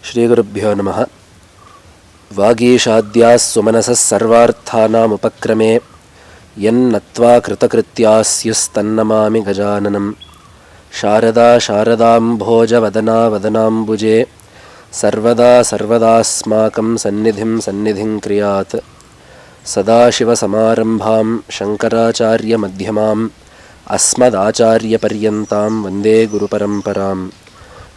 శ్రీగురుభ్యో నమః. వాగీషాద్యాः సుమనసः సర్వార్థానాముపక్రమే యన్నత్వా కృతకృత్యాస్యుస్తన్నమామి గజాననం. శారదా శారదాంభోజవదనా వదనాంబుజే సర్వదా సర్వదాస్మాకం సన్నిధిం క్రియాత్. సదాశివసమారంభాం శంకరాచార్యమధ్యమాం అస్మదాచార్యపర్యంతాం వందే గురుపరంపరాం.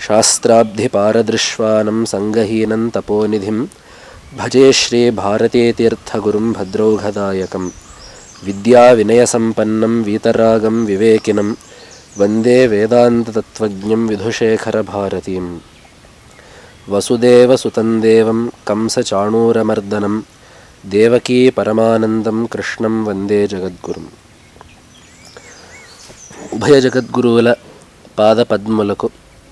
శాస్త్రాబ్ధిపారదృశ్వానం సంగహీనం తపోనిధిం భజే శ్రీ భారతీతీర్థగురుం భద్రౌఘదాయకం. విద్యా వినయసంపన్నం వీతరాగం వివేకినం వందే వేదాంతతత్వజ్ఞం విధుశేఖరభారతీం. వసుదేవసుతం దేవం కంసచాణూరమర్దనం దేవకీ పరమానందం కృష్ణం వందే జగద్గురుం. ఉభయ జగద్గురువుల పాదపద్ములకు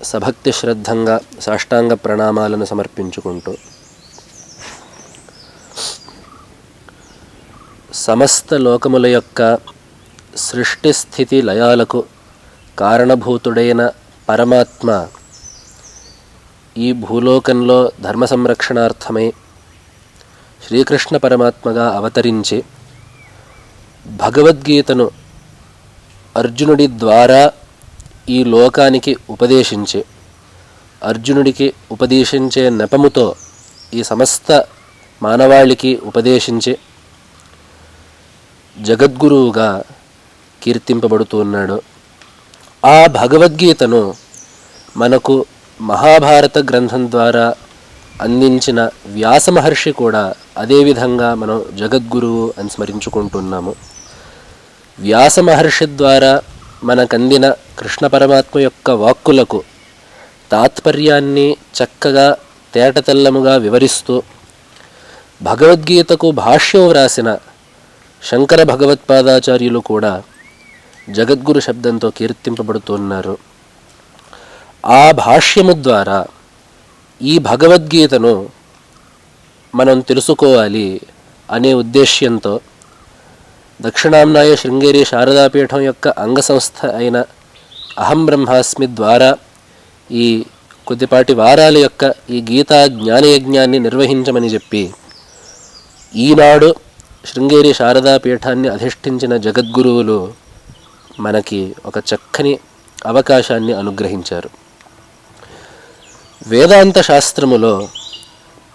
సభక్తి శ్రద్ధంగా సాష్టాంగ ప్రణామాలను సమర్పించుకుంటూ, సమస్త లోకముల యొక్క సృష్టి స్థితి లయాలకు కారణభూతుడైన పరమాత్మ ఈ భూలోకంలో ధర్మ సంరక్షణార్థమై శ్రీకృష్ణ పరమాత్మగా అవతరించి భగవద్గీతను అర్జునుడి ద్వారా ఈ లోకానికి ఉపదేశించి, అర్జునుడికి ఉపదేశించే నెపముతో ఈ సమస్త మానవాళికి ఉపదేశించి జగద్గురువుగా కీర్తింపబడుతూ ఉన్నాడు. ఆ భగవద్గీతను మనకు మహాభారత గ్రంథం ద్వారా అందించిన వ్యాస మహర్షి కూడా అదేవిధంగా మనం జగద్గురువు అని స్మరించుకుంటున్నాము. వ్యాస మహర్షి ద్వారా మనకందిన కృష్ణ పరమాత్మ యొక్క వాక్కులకు తాత్పర్యాన్ని చక్కగా తేటతెల్లముగా వివరిస్తూ భగవద్గీతకు భాష్యం వ్రాసిన శంకర భగవత్పాదాచార్యులు కూడా జగద్గురు శబ్దంతో కీర్తింపబడుతున్నారు. ఆ భాష్యము ద్వారా ఈ భగవద్గీతను మనం తెలుసుకోవాలి అనే ఉద్దేశ్యంతో దక్షిణాంనాయ శృంగేరి శారదాపీఠం యొక్క అంగసంస్థ అయిన అహం బ్రహ్మాస్మి ద్వారా ఈ కొద్దిపాటి వారాల యొక్క ఈ గీతా జ్ఞానయజ్ఞాన్ని నిర్వహించమని చెప్పి ఈనాడు శృంగేరి శారదాపీఠాన్ని అధిష్ఠించిన జగద్గురువులు మనకి ఒక చక్కని అవకాశాన్ని అనుగ్రహించారు. వేదాంత శాస్త్రములో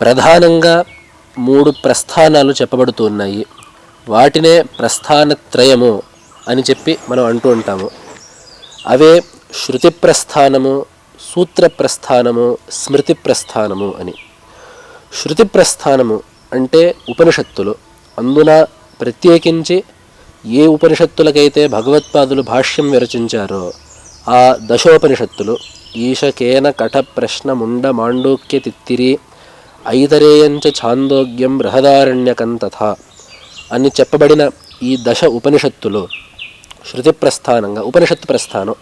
ప్రధానంగా 3 ప్రస్థానాలు చెప్పబడుతున్నాయి. వాటినే ప్రస్థానత్రయము అని చెప్పి మనం అంటూ ఉంటాము. అవే శృతి ప్రస్థానము, సూత్ర ప్రస్థానము, స్మృతి ప్రస్థానము అని. శృతి ప్రస్థానము అంటే ఉపనిషత్తులు. అందున ప్రత్యేకించి ఏ ఉపనిషత్తులకైతే భగవత్పాదులు భాష్యం విరచించారో ఆ దశోపనిషత్తులు ఈశకేన కఠ ప్రశ్న ముండ మాండూక్య తిత్తిరి ఐతరేయంచ ఛాందోగ్యం బృహదారణ్యకం తథా అని చెప్పబడిన ఈ దశ ఉపనిషత్తులు శృతి ప్రస్థానంగా, ఉపనిషత్తు ప్రస్థానం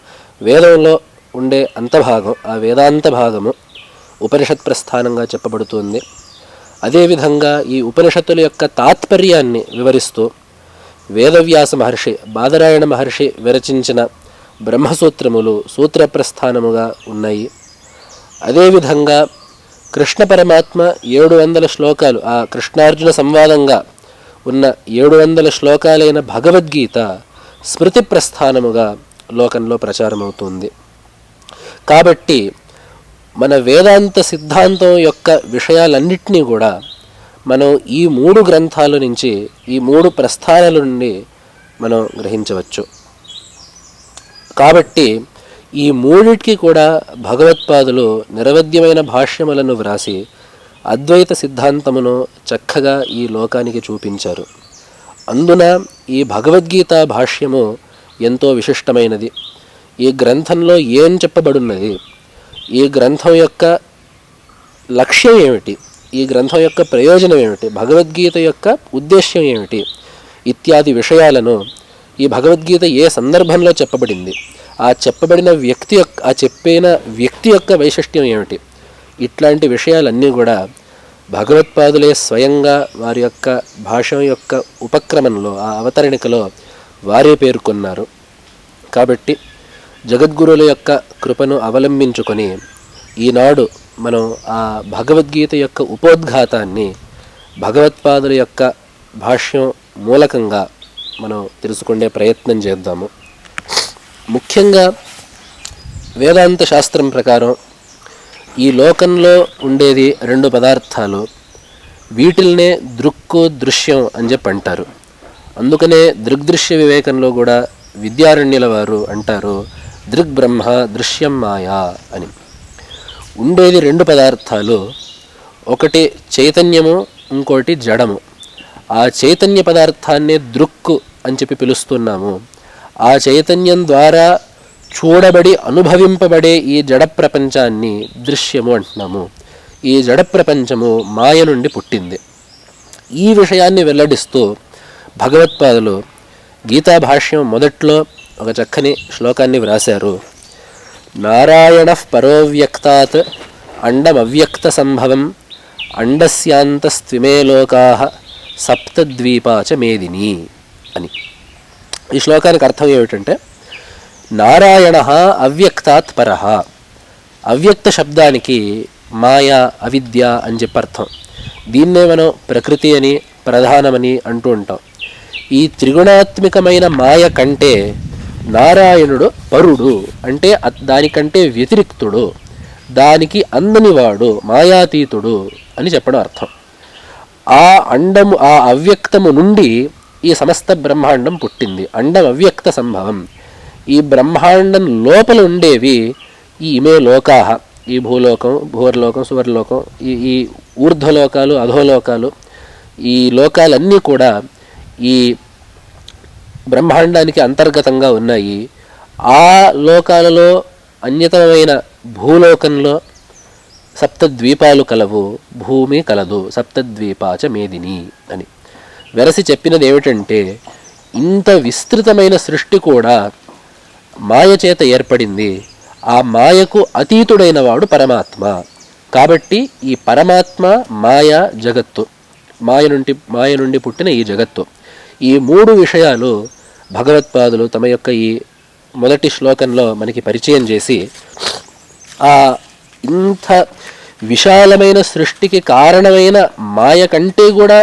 వేదంలో ఉండే అంతభాగం, ఆ వేదాంత భాగము ఉపనిషత్ ప్రస్థానంగా చెప్పబడుతుంది. అదేవిధంగా ఈ ఉపనిషత్తుల యొక్క తాత్పర్యాన్ని వివరిస్తూ వేదవ్యాస మహర్షి, బాదరాయణ మహర్షి విరచించిన బ్రహ్మసూత్రములు సూత్ర ప్రస్థానముగా ఉన్నాయి. అదేవిధంగా కృష్ణ పరమాత్మ 700 శ్లోకాలు, ఆ కృష్ణార్జున సంవాదంగా ఉన్న 700 శ్లోకాలైన భగవద్గీత స్మృతి ప్రస్థానముగా లోకంలో ప్రచారమవుతుంది. కాబట్టి మన వేదాంత సిద్ధాంతం యొక్క విషయాలన్నింటినీ కూడా మనం ఈ 3 గ్రంథాల నుంచి, ఈ 3 ప్రస్థానాల నుండి మనం గ్రహించవచ్చు. కాబట్టి ఈ 3టికి కూడా భగవత్పాదులు నిరవధ్యమైన భాష్యములను వ్రాసి అద్వైత సిద్ధాంతమును చక్కగా ఈ లోకానికి చూపించారు. అందున ఈ భగవద్గీత భాష్యము ఎంతో విశిష్టమైనది. ఈ గ్రంథంలో ఏం చెప్పబడున్నది, ఈ గ్రంథం యొక్క లక్ష్యం ఏమిటి, ఈ గ్రంథం యొక్క ప్రయోజనం ఏమిటి, భగవద్గీత యొక్క ఉద్దేశ్యం ఏమిటి ఇత్యాది విషయాలను ఈ భగవద్గీత ఏ సందర్భంలో చెప్పబడింది, ఆ చెప్పబడిన వ్యక్తి యొక్క, ఆ చెప్పిన వ్యక్తి యొక్క వైశిష్ట్యం ఏమిటి, ఇట్లాంటి విషయాలన్నీ కూడా భగవత్పాదులే స్వయంగా వారి యొక్క భాష యొక్క ఉపక్రమంలో, ఆ అవతరణికలో వారే పేర్కొన్నారు. కాబట్టి జగద్గురువుల యొక్క కృపను అవలంబించుకొని ఈనాడు మనం ఆ భగవద్గీత యొక్క ఉపోద్ఘాతాన్ని భగవత్పాదుల యొక్క భాష్యం మూలకంగా మనం తెలుసుకునే ప్రయత్నం చేద్దాము. ముఖ్యంగా వేదాంత శాస్త్రం ప్రకారం ఈ లోకంలో ఉండేది రెండు పదార్థాలు. వీటిల్నే దృక్కు దృశ్యం అని చెప్పి అంటారు. అందుకనే దృగ్దృశ్య వివేకంలో కూడా విద్యారణ్యుల వారు అంటారు దృగ్బ్రహ్మ దృశ్యం మాయా అని. ఉండేది రెండు పదార్థాలు, ఒకటి చైతన్యము, ఇంకోటి జడము. ఆ చైతన్య పదార్థాన్నే దృక్కు అని చెప్పి పిలుస్తున్నాము. ఆ చైతన్యం ద్వారా చూడబడి అనుభవింపబడే ఈ జడ ప్రపంచాన్ని దృశ్యము అంటున్నాము. ఈ జడ ప్రపంచము మాయ నుండి పుట్టింది. ఈ విషయాన్ని వెల్లడిస్తూ భగవత్పాదులు గీతాభాష్యం మొదట్లో ఒక చక్కని శ్లోకాన్ని వ్రాశారు. నారాయణ పరోవ్యక్తాత్ అండమవ్యక్త సంభవం అండస్యాంతస్త్విమే లోకా సప్తద్వీపాచ మేదిని అని. ఈ శ్లోకానికి అర్థం ఏమిటంటే, నారాయణ అవ్యక్తాత్ పరః. అవ్యక్త శబ్దానికి మాయ, అవిద్య అని చెప్పి అర్థం. దీన్నే మనం ప్రకృతి అని, ప్రధానమని అంటూ ఉంటాం. ఈ త్రిగుణాత్మికమైన మాయ కంటే నారాయణుడు పరుడు, అంటే దానికంటే వ్యతిరిక్తుడు, దానికి అందనివాడు, మాయాతీతుడు అని చెప్పడం అర్థం. ఆ అండము, ఆ అవ్యక్తము నుండి ఈ సమస్త బ్రహ్మాండం పుట్టింది. అండం అవ్యక్త సంభవం. ఈ బ్రహ్మాండం లోపల ఉండేవి ఈ ఇమే లోకాహ, ఈ భూలోకం, భూవర్లోకం, సువర్లోకం, ఈ ఊర్ధ్వలోకాలు, అధోలోకాలు, ఈ లోకాలన్నీ కూడా ఈ బ్రహ్మాండానికి అంతర్గతంగా ఉన్నాయి. ఆ లోకాలలో అన్యతమైన భూలోకంలో సప్తద్వీపాలు కలవు, భూమి కలదు, సప్తద్వీపాచ మేదిని అని వెరసి చెప్పినది ఏమిటంటే, ఇంత విస్తృతమైన సృష్టి కూడా మాయ చేత ఏర్పడింది. ఆ మాయకు అతీతుడైన వాడు పరమాత్మ. కాబట్టి ఈ పరమాత్మ, మాయ, జగత్తు, మాయ నుండి పుట్టిన ఈ జగత్తు, ఈ మూడు విషయాలు భగవత్పాదులు తమ యొక్క ఈ మొదటి శ్లోకంలో మనకి పరిచయం చేసి, ఆ ఇంత విశాలమైన సృష్టికి కారణమైన మాయ కంటే కూడా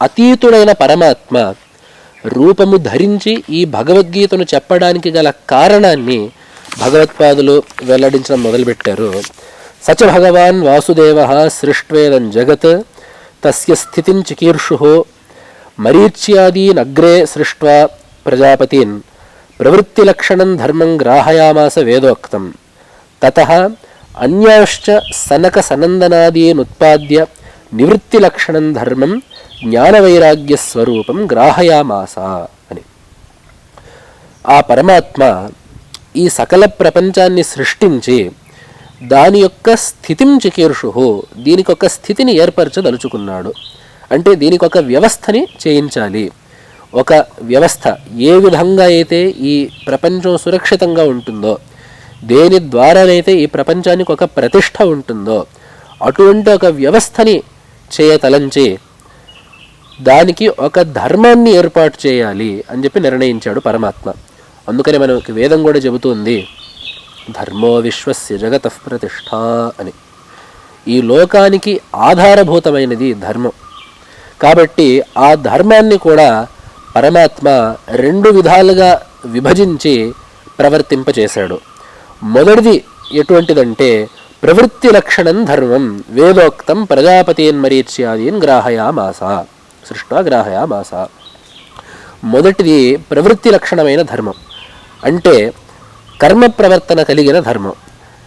అతీతుడైన పరమాత్మ రూపము ధరించి ఈ భగవద్గీతను చెప్పడానికి గల కారణాన్ని భగవత్పాదులు వెల్లడించడం మొదలుపెట్టారు. సచ భగవాన్ వాసుదేవ సృష్ట్వేదం జగత్ తస్య స్థితిం చికీర్షు మరీచ్యాదీన్ అగ్రే సృష్ట్వా ప్రజాపతిన్ ప్రవృత్తిలక్షణం ధర్మం గ్రాహయామాస వేదోక్తం తతః అన్యాశ్చ సనక సనందనాదీన్ ఉత్పాద్య నివృత్తిలక్షణం ధర్మం జ్ఞానవైరాగ్యస్వరూపం గ్రాహయామాస అని. ఆ పరమాత్మ ఈ సకల ప్రపంచాన్ని సృష్టించి దాని యొక్క స్థితిం చికీర్షు, దీనికి ఒక స్థితిని ఏర్పరచదలుచుకున్నాడు. అంటే దీనికి ఒక వ్యవస్థని చేయించాలి. ఒక వ్యవస్థ ఏ విధంగా అయితే ఈ ప్రపంచం సురక్షితంగా ఉంటుందో, దేని ద్వారానైతే ఈ ప్రపంచానికి ఒక ప్రతిష్ట ఉంటుందో, అటువంటి ఒక వ్యవస్థని చేయతలంచి దానికి ఒక ధర్మాన్ని ఏర్పాటు చేయాలి అని చెప్పి నిర్ణయించాడు పరమాత్మ. అందుకని మనకి వేదం కూడా చెబుతుంది ధర్మో విశ్వస్య జగతః ప్రతిష్ఠ అని. ఈ లోకానికి ఆధారభూతమైనది ధర్మం. కాబట్టి ఆ ధర్మాన్ని కూడా పరమాత్మ రెండు విధాలుగా విభజించి ప్రవర్తింపచేశాడు. మొదటిది ఎటువంటిదంటే, ప్రవృత్తి లక్షణం ధర్మం వేదోక్తం ప్రజాపతీన్మరీచ్యాదీన్ గ్రాహయామాస సృష్ట్వా గ్రాహయామాస. మొదటిది ప్రవృత్తి లక్షణమైన ధర్మం, అంటే కర్మ ప్రవర్తన కలిగిన ధర్మం.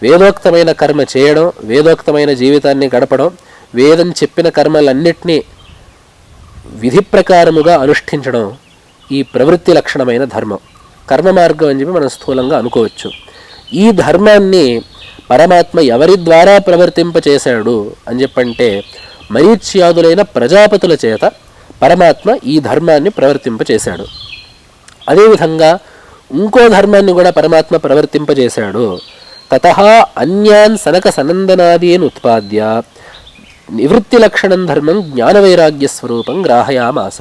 వేదోక్తమైన కర్మ చేయడం, వేదోక్తమైన జీవితాన్ని గడపడం, వేదం చెప్పిన కర్మలన్నిటినీ విధి ప్రకారముగా అనుష్ఠించడం ఈ ప్రవృత్తి లక్షణమైన ధర్మం. కర్మ మార్గం అని చెప్పి మనం స్థూలంగా అనుకోవచ్చు. ఈ ధర్మాన్ని పరమాత్మ ఎవరి ద్వారా ప్రవర్తింపచేశాడు అని చెప్పంటే, మరీచ్యాదులైన ప్రజాపతుల చేత పరమాత్మ ఈ ధర్మాన్ని ప్రవర్తింపచేశాడు. అదేవిధంగా ఇంకో ధర్మాన్ని కూడా పరమాత్మ ప్రవర్తింపజేశాడు. తతః అన్యాన్ సనక సనందనాదీన్ ఉత్పాద్య నివృత్తి లక్షణం ధర్మం జ్ఞానవైరాగ్య స్వరూపం గ్రాహయామాస.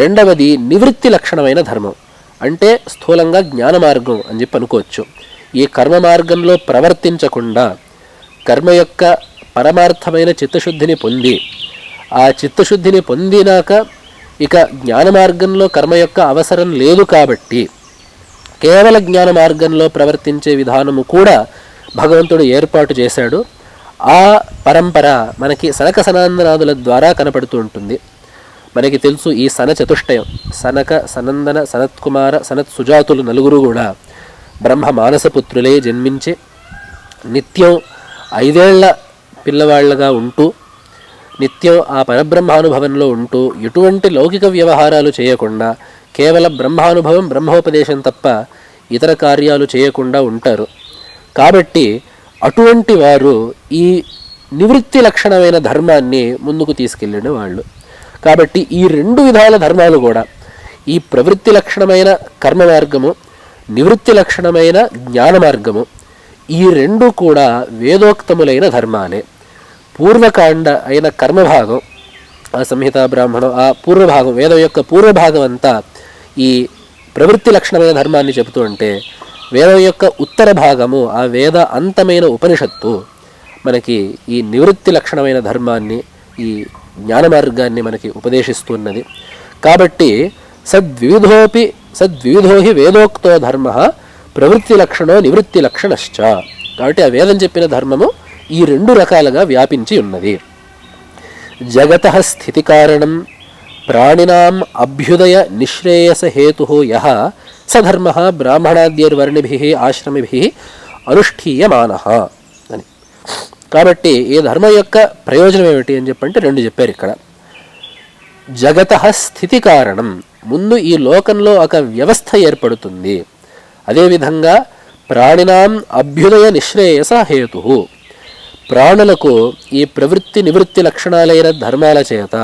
రెండవది నివృత్తి లక్షణమైన ధర్మం, అంటే స్థూలంగా జ్ఞాన మార్గం అని చెప్పి అనుకోవచ్చు. ఈ కర్మ మార్గంలో ప్రవర్తించకుండా కర్మ యొక్క పరమార్థమైన చిత్తశుద్ధిని పొంది, ఆ చిత్తశుద్ధిని పొందినాక ఇక జ్ఞాన మార్గంలో కర్మ యొక్క అవసరం లేదు కాబట్టి కేవల జ్ఞాన మార్గంలో ప్రవర్తించే విధానము కూడా భగవంతుడు ఏర్పాటు చేశాడు. ఆ పరంపర మనకి సనక సనందనాదుల ద్వారా కనపడుతూ ఉంటుంది. మనకి తెలుసు ఈ సన చతుష్టయం, సనక, సనందన, సనత్కుమార, సనత్ సుజాతులు నలుగురు కూడా బ్రహ్మ మానసపుత్రులే జన్మించి నిత్యం 5 ఏళ్ల పిల్లవాళ్లగా ఉంటూ నిత్యం ఆ పరబ్రహ్మానుభవంలో ఉంటూ ఎటువంటి లౌకిక వ్యవహారాలు చేయకుండా కేవలం బ్రహ్మానుభవం, బ్రహ్మోపదేశం తప్ప ఇతర కార్యాలు చేయకుండా ఉంటారు. కాబట్టి అటువంటి వారు ఈ నివృత్తి లక్షణమైన ధర్మాన్ని ముందుకు తీసుకెళ్ళిన వాళ్ళు. కాబట్టి ఈ 2 విధాల ధర్మాలు కూడా, ఈ ప్రవృత్తి లక్షణమైన కర్మ మార్గము, నివృత్తి లక్షణమైన జ్ఞాన మార్గము, ఈ 2 కూడా వేదోక్తములైన ధర్మాలే. పూర్వకాండ అయిన కర్మభాగం, ఆ సంహితా బ్రాహ్మణం, ఆ పూర్వభాగం, వేదం యొక్క పూర్వభాగం అంతా ఈ ప్రవృత్తి లక్షణమైన ధర్మాన్ని చెబుతూ ఉంటే, వేదం యొక్క ఉత్తర భాగము, ఆ వేద అంతమైన ఉపనిషత్తు మనకి ఈ నివృత్తి లక్షణమైన ధర్మాన్ని, ఈ జ్ఞాన మార్గాన్ని మనకి ఉపదేశిస్తున్నది. కాబట్టి సద్వివిధో హి వేదోక్తో ధర్మ ప్రవృత్తి లక్షణో నివృత్తి లక్షణశ్చ. కాబట్టి ఆ వేదం చెప్పిన ధర్మము ఈ 2 రకాలుగా వ్యాపించి ఉన్నది. జగతః స్థితి కారణం ప్రాణినాం అభ్యుదయ నిశ్రేయస హేతు యః సధర్మ బ్రాహ్మణాద్యైర్వర్ణిభిః ఆశ్రమిభిః అనుష్ఠీయమానః అని. కాబట్టి ఈ ధర్మం యొక్క ప్రయోజనం ఏమిటి అని చెప్పంటే 2 చెప్పారు ఇక్కడ. జగతః స్థితి కారణం, ముందు ఈ లోకంలో ఒక వ్యవస్థ ఏర్పడుతుంది. అదేవిధంగా ప్రాణినాం అభ్యుదయ నిశ్రేయస హేతు, ప్రాణులకు ఈ ప్రవృత్తి నివృత్తి లక్షణాలైన ధర్మాల చేత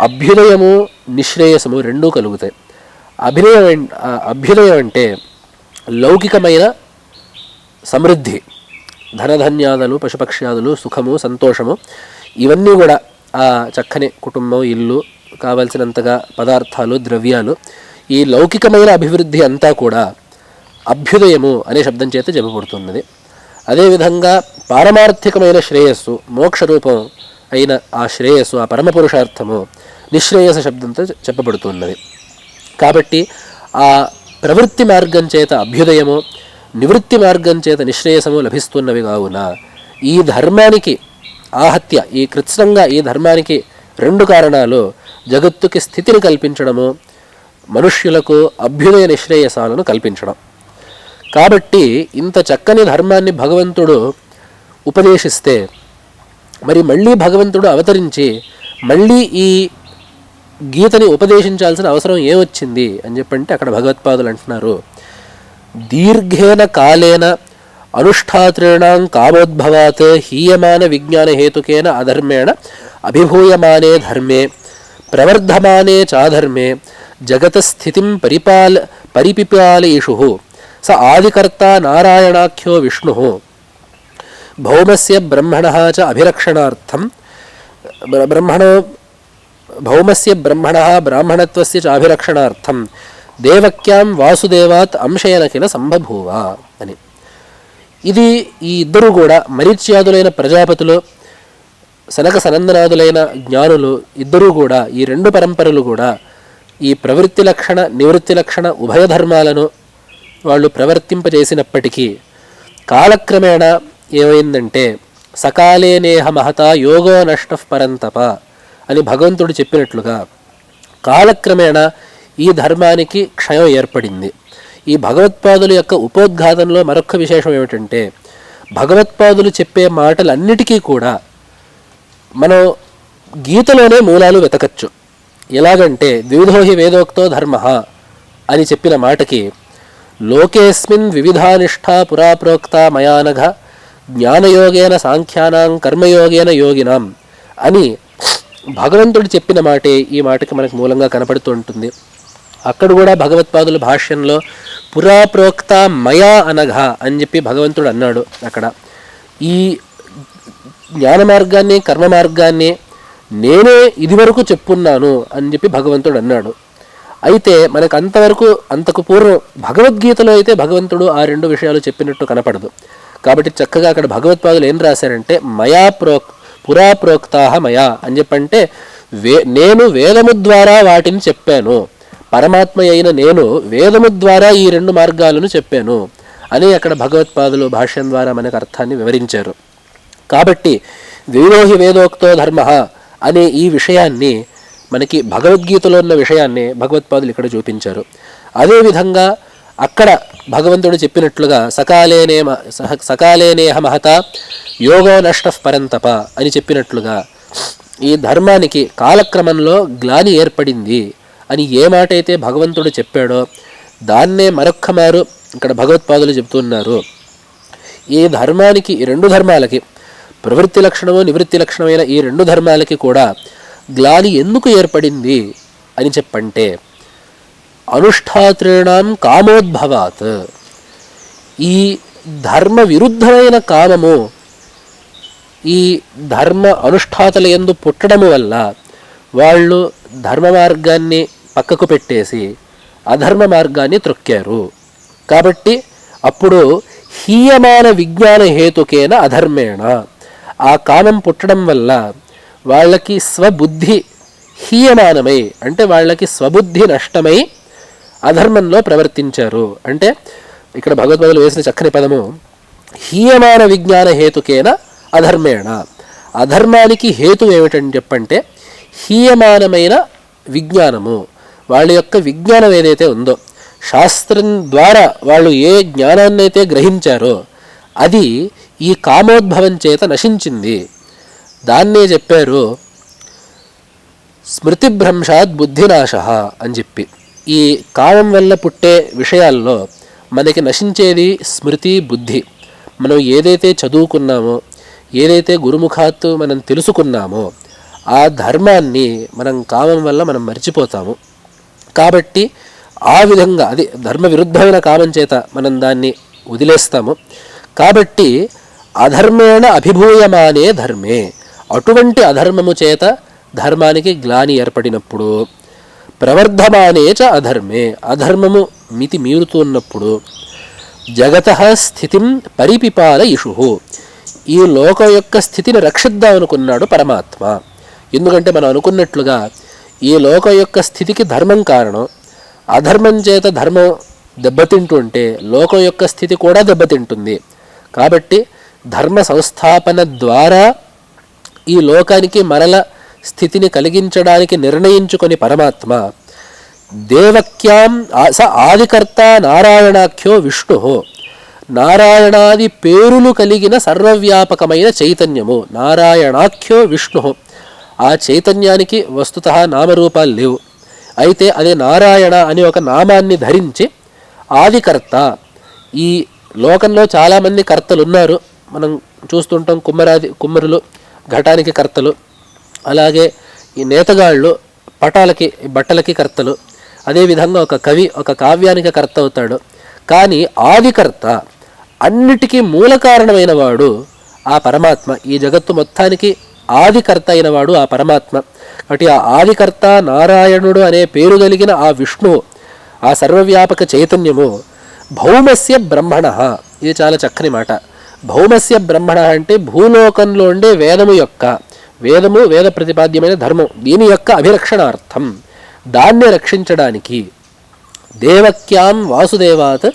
అభ్యుదయము నిశ్రేయసము 2 కలుగుతాయి. అభ్యుదయం అంటే లౌకికమైన సమృద్ధి, ధనధన్యాదులు, పశుపక్ష్యాదులు, సుఖము, సంతోషము, ఇవన్నీ కూడా ఆ చక్కని కుటుంబం, ఇల్లు, కావలసినంతగా పదార్థాలు, ద్రవ్యాలు, ఈ లౌకికమైన అభివృద్ధి అంతా కూడా అభ్యుదయము అనే శబ్దం చేత చెప్పబడుతున్నది. అదేవిధంగా పారమార్థికమైన శ్రేయస్సు, మోక్షరూపం అయిన ఆ శ్రేయస్సు, ఆ పరమపురుషార్థము నిశ్రేయస శబ్దంతో చెప్పబడుతున్నది. కాబట్టి ఆ ప్రవృత్తి మార్గం చేత అభ్యుదయము, నివృత్తి మార్గం చేత నిశ్రేయసము లభిస్తున్నవి కావున ఈ ధర్మానికి ఆహత్య, ఈ కృత్స్నంగా ఈ ధర్మానికి 2 కారణాలు: జగత్తుకి స్థితిని కల్పించడము, మనుష్యులకు అభ్యుదయ నిశ్రేయసాలను కల్పించడం. కాబట్టి ఇంత చక్కని ధర్మాన్ని భగవంతుడు ఉపదేశిస్తే మరి మళ్ళీ భగవంతుడు అవతరించి మళ్ళీ ఈ గీతని ఉపదేశించాల్సిన అవసరం ఏమొచ్చింది అని చెప్పంటే అక్కడ భగవత్పాదులు అంటున్నారు, దీర్ఘేన కాలేన అనుష్ఠాతॄణాం కామోద్భవాత్ హీయమాన విజ్ఞాన హేతుకేన అధర్మేణ అభిభూయమానే ధర్మే ప్రవర్ధమానే చాధర్మే జగత స్థితిం పరిపిపాలయేషు స ఆదికర్త నారాయణాఖ్యో విష్ణు భౌమస్య బ్రహ్మణః చ అభిరక్షణార్థం భౌమస్య బ్రహ్మణః బ్రాహ్మణత్వస్య చ అభిరక్షణార్థం దేవక్యాం వాసుదేవాత్ అంశయన కిల సంబభూవ అని. ఇది ఈ ఇద్దరు కూడా మరీచ్యాదులైన ప్రజాపతులు, సనక సనందనాదులైన జ్ఞానులు ఇద్దరూ కూడా, ఈ 2 పరంపరలు కూడా ఈ ప్రవృత్తి లక్షణ నివృత్తి లక్షణ ఉభయ ధర్మాలను వాళ్ళు ప్రవర్తింపజేసినప్పటికీ కాలక్రమేణ ఏమైందంటే సకాలే నేహ మహత యోగో నష్ట పరంతప అని భగవంతుడు చెప్పినట్లుగా కాలక్రమేణ ఈ ధర్మానికి క్షయం ఏర్పడింది. ఈ భగవత్పాదుల యొక్క ఉపోద్ఘాతంలో మరొక విశేషం ఏమిటంటే, భగవత్పాదులు చెప్పే మాటలన్నిటికీ కూడా మనం గీతలోనే మూలాలు వెతకచ్చు. ఎలాగంటే ద్విధో హి వేదోక్తో ధర్మ అని చెప్పిన మాటకి లోకేస్మిన్ వివిధానిష్ఠా పురా ప్రోక్త మయానఘ జ్ఞానయోగేన సాంఖ్యానాం కర్మయోగేన యోగినాం అని భగవంతుడు చెప్పిన మాటే ఈ మాటకి మనకు మూలంగా కనపడుతూ ఉంటుంది. అక్కడ కూడా భగవత్పాదుల భాష్యంలో పురా ప్రోక్త మయా అనఘ అని చెప్పి భగవంతుడు అన్నాడు. అక్కడ ఈ జ్ఞాన మార్గాన్ని కర్మ మార్గాన్ని నేనే ఇదివరకు చెప్పున్నాను అని చెప్పి భగవంతుడు అన్నాడు. అయితే మనకు అంతకు పూర్వం భగవద్గీతలో అయితే భగవంతుడు ఆ 2 విషయాలు చెప్పినట్టు కనపడదు. కాబట్టి చక్కగా అక్కడ భగవత్పాదులు ఏం రాశారంటే పురా ప్రోక్తాహ మయా అని చెప్పంటే నేను వేదము ద్వారా వాటిని చెప్పాను, పరమాత్మ అయిన నేను వేదము ద్వారా ఈ రెండు మార్గాలను చెప్పాను అని అక్కడ భగవత్పాదులు భాష్యం ద్వారా మనకు అర్థాన్ని వివరించారు. కాబట్టి ద్విలోహి వేదోక్తో ధర్మ అనే ఈ విషయాన్ని మనకి భగవద్గీతలో ఉన్న విషయాన్ని భగవత్పాదులు ఇక్కడ చూపించారు. అదేవిధంగా అక్కడ భగవంతుడు చెప్పినట్లుగా సకాలేనేహ మహత యోగో నష్ట పరంతప అని చెప్పినట్లుగా ఈ ధర్మానికి కాలక్రమంలో గ్లాని ఏర్పడింది అని ఏ మాట అయితే భగవంతుడు చెప్పాడో దాన్నే మరొక్క మారు ఇక్కడ భగవత్పాదులు చెప్తున్నారు. ఈ ధర్మానికి, ఈ రెండు ధర్మాలకి, ప్రవృత్తి లక్షణము నివృత్తి లక్షణమైన ఈ రెండు ధర్మాలకి కూడా గ్లాని ఎందుకు ఏర్పడింది అని చెప్పంటే అనుష్ఠాతృణాం కామోద్భవాత్. ఈ ధర్మ విరుద్ధమైన కామము ఈ ధర్మ అనుష్ఠాతల యందు పుట్టడము వల్ల వాళ్ళు ధర్మ మార్గాన్ని పక్కకు పెట్టేసి అధర్మ మార్గాన్ని త్రొక్కారు. కాబట్టి అప్పుడు హీయమాన విజ్ఞాన హేతుకేన అధర్మేణ, ఆ కామం పుట్టడం వల్ల వాళ్ళకి స్వబుద్ధి హీయమానమై, అంటే వాళ్ళకి స్వబుద్ధి నష్టమై అధర్మంలో ప్రవర్తించారు. అంటే ఇక్కడ భగవద్పాదులు వేసిన చక్కని పదము హీయమాన విజ్ఞాన హేతుకేన అధర్మేణ. అధర్మానికి హేతు ఏమిటని చెప్పంటే హీయమానమైన విజ్ఞానము. వాళ్ళ యొక్క విజ్ఞానం ఏదైతే ఉందో, శాస్త్రం ద్వారా వాళ్ళు ఏ జ్ఞానాన్ని అయితే గ్రహించారో అది ఈ కామోద్భవం చేత నశించింది. దాన్నే చెప్పారు స్మృతిభ్రంశాత్ బుద్ధినాశ అని చెప్పి. ఈ కామం వల్ల పుట్టే విషయాల్లో మనకి నశించేది స్మృతి, బుద్ధి. మనం ఏదైతే చదువుకున్నామో, ఏదైతే గురుముఖాత్తు మనం తెలుసుకున్నామో ఆ ధర్మాన్ని మనం కామం వల్ల మనం మర్చిపోతాము. కాబట్టి ఆ విధంగా అది ధర్మ విరుద్ధమైన కామం చేత మనం దాన్ని వదిలేస్తాము. కాబట్టి అధర్మేణ అభిభూయమానే ధర్మే, అటువంటి అధర్మము చేత ధర్మానికి గ్లాని ఏర్పడినప్పుడు, ప్రవర్ధమానే చ అధర్మే, అధర్మము మితి మీరుతున్నప్పుడు, జగతః స్థితిం పరిపిపాల ఇషు, ఈ లోకం యొక్క స్థితిని రక్షిద్దామనుకున్నాడు పరమాత్మ. ఎందుకంటే మనం అనుకున్నట్లుగా ఈ లోకం యొక్క స్థితికి ధర్మం కారణం. అధర్మం చేత ధర్మం దెబ్బతింటుంటే లోకం యొక్క స్థితి కూడా దెబ్బతింటుంది. కాబట్టి ధర్మ సంస్థాపన ద్వారా ఈ లోకానికి మరల స్థితిని కలిగించడానికి నిర్ణయించుకొని పరమాత్మ దేవక్యాం ఆదికర్త నారాయణాఖ్యో విష్ణు, నారాయణాది పేరులు కలిగిన సర్వవ్యాపకమైన చైతన్యము నారాయణాఖ్యో విష్ణు. ఆ చైతన్యానికి వస్తుతః నామరూపాలు లేవు. అయితే అదే నారాయణ అనే ఒక నామాన్ని ధరించి ఆదికర్త. ఈ లోకంలో చాలామంది కర్తలు ఉన్నారు. మనం చూస్తుంటాం, కుమ్మరులు ఘటానికి కర్తలు, అలాగే ఈ నేతగాళ్ళు బట్టలకి కర్తలు. అదేవిధంగా ఒక కవి ఒక కావ్యానికి కర్త అవుతాడు. కానీ ఆదికర్త, అన్నిటికీ మూల కారణమైన వాడు ఆ పరమాత్మ. ఈ జగత్తు మొత్తానికి ఆదికర్త అయిన వాడు ఆ పరమాత్మ. కాబట్టి ఆ ఆదికర్త నారాయణుడు అనే పేరు కలిగిన ఆ విష్ణువు, ఆ సర్వవ్యాపక చైతన్యము భౌమస్య బ్రహ్మణ. ఇది చాలా చక్కని మాట. భౌమస్య బ్రహ్మణ అంటే భూలోకంలో ఉండే వేదము వేద ప్రతిపాద్యమైన ధర్మం, దీని యొక్క అభిరక్షణార్థం, దాన్ని రక్షించడానికి దేవక్యాం వాసుదేవాత్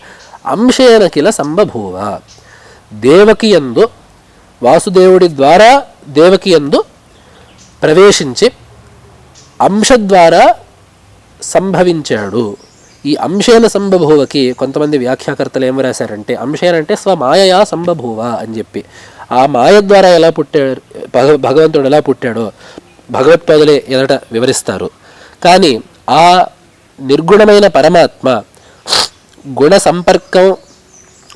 అంశేన కిల సంబభూవ. దేవకియందు, వాసుదేవుడి ద్వారా దేవకియందు ప్రవేశించి అంశ ద్వారా సంభవించాడు. ఈ అంశేన సంబభూవకి కొంతమంది వ్యాఖ్యాకర్తలు ఏం రాశారంటే అంశేన అంటే స్వమాయయా సంబభూవ అని చెప్పి. ఆ మాయ ద్వారా ఎలా పుట్టాడు భగవంతుడు, ఎలా పుట్టాడో భగవత్పాదులే ఎదట వివరిస్తారు. కానీ ఆ నిర్గుణమైన పరమాత్మ గుణ సంపర్కం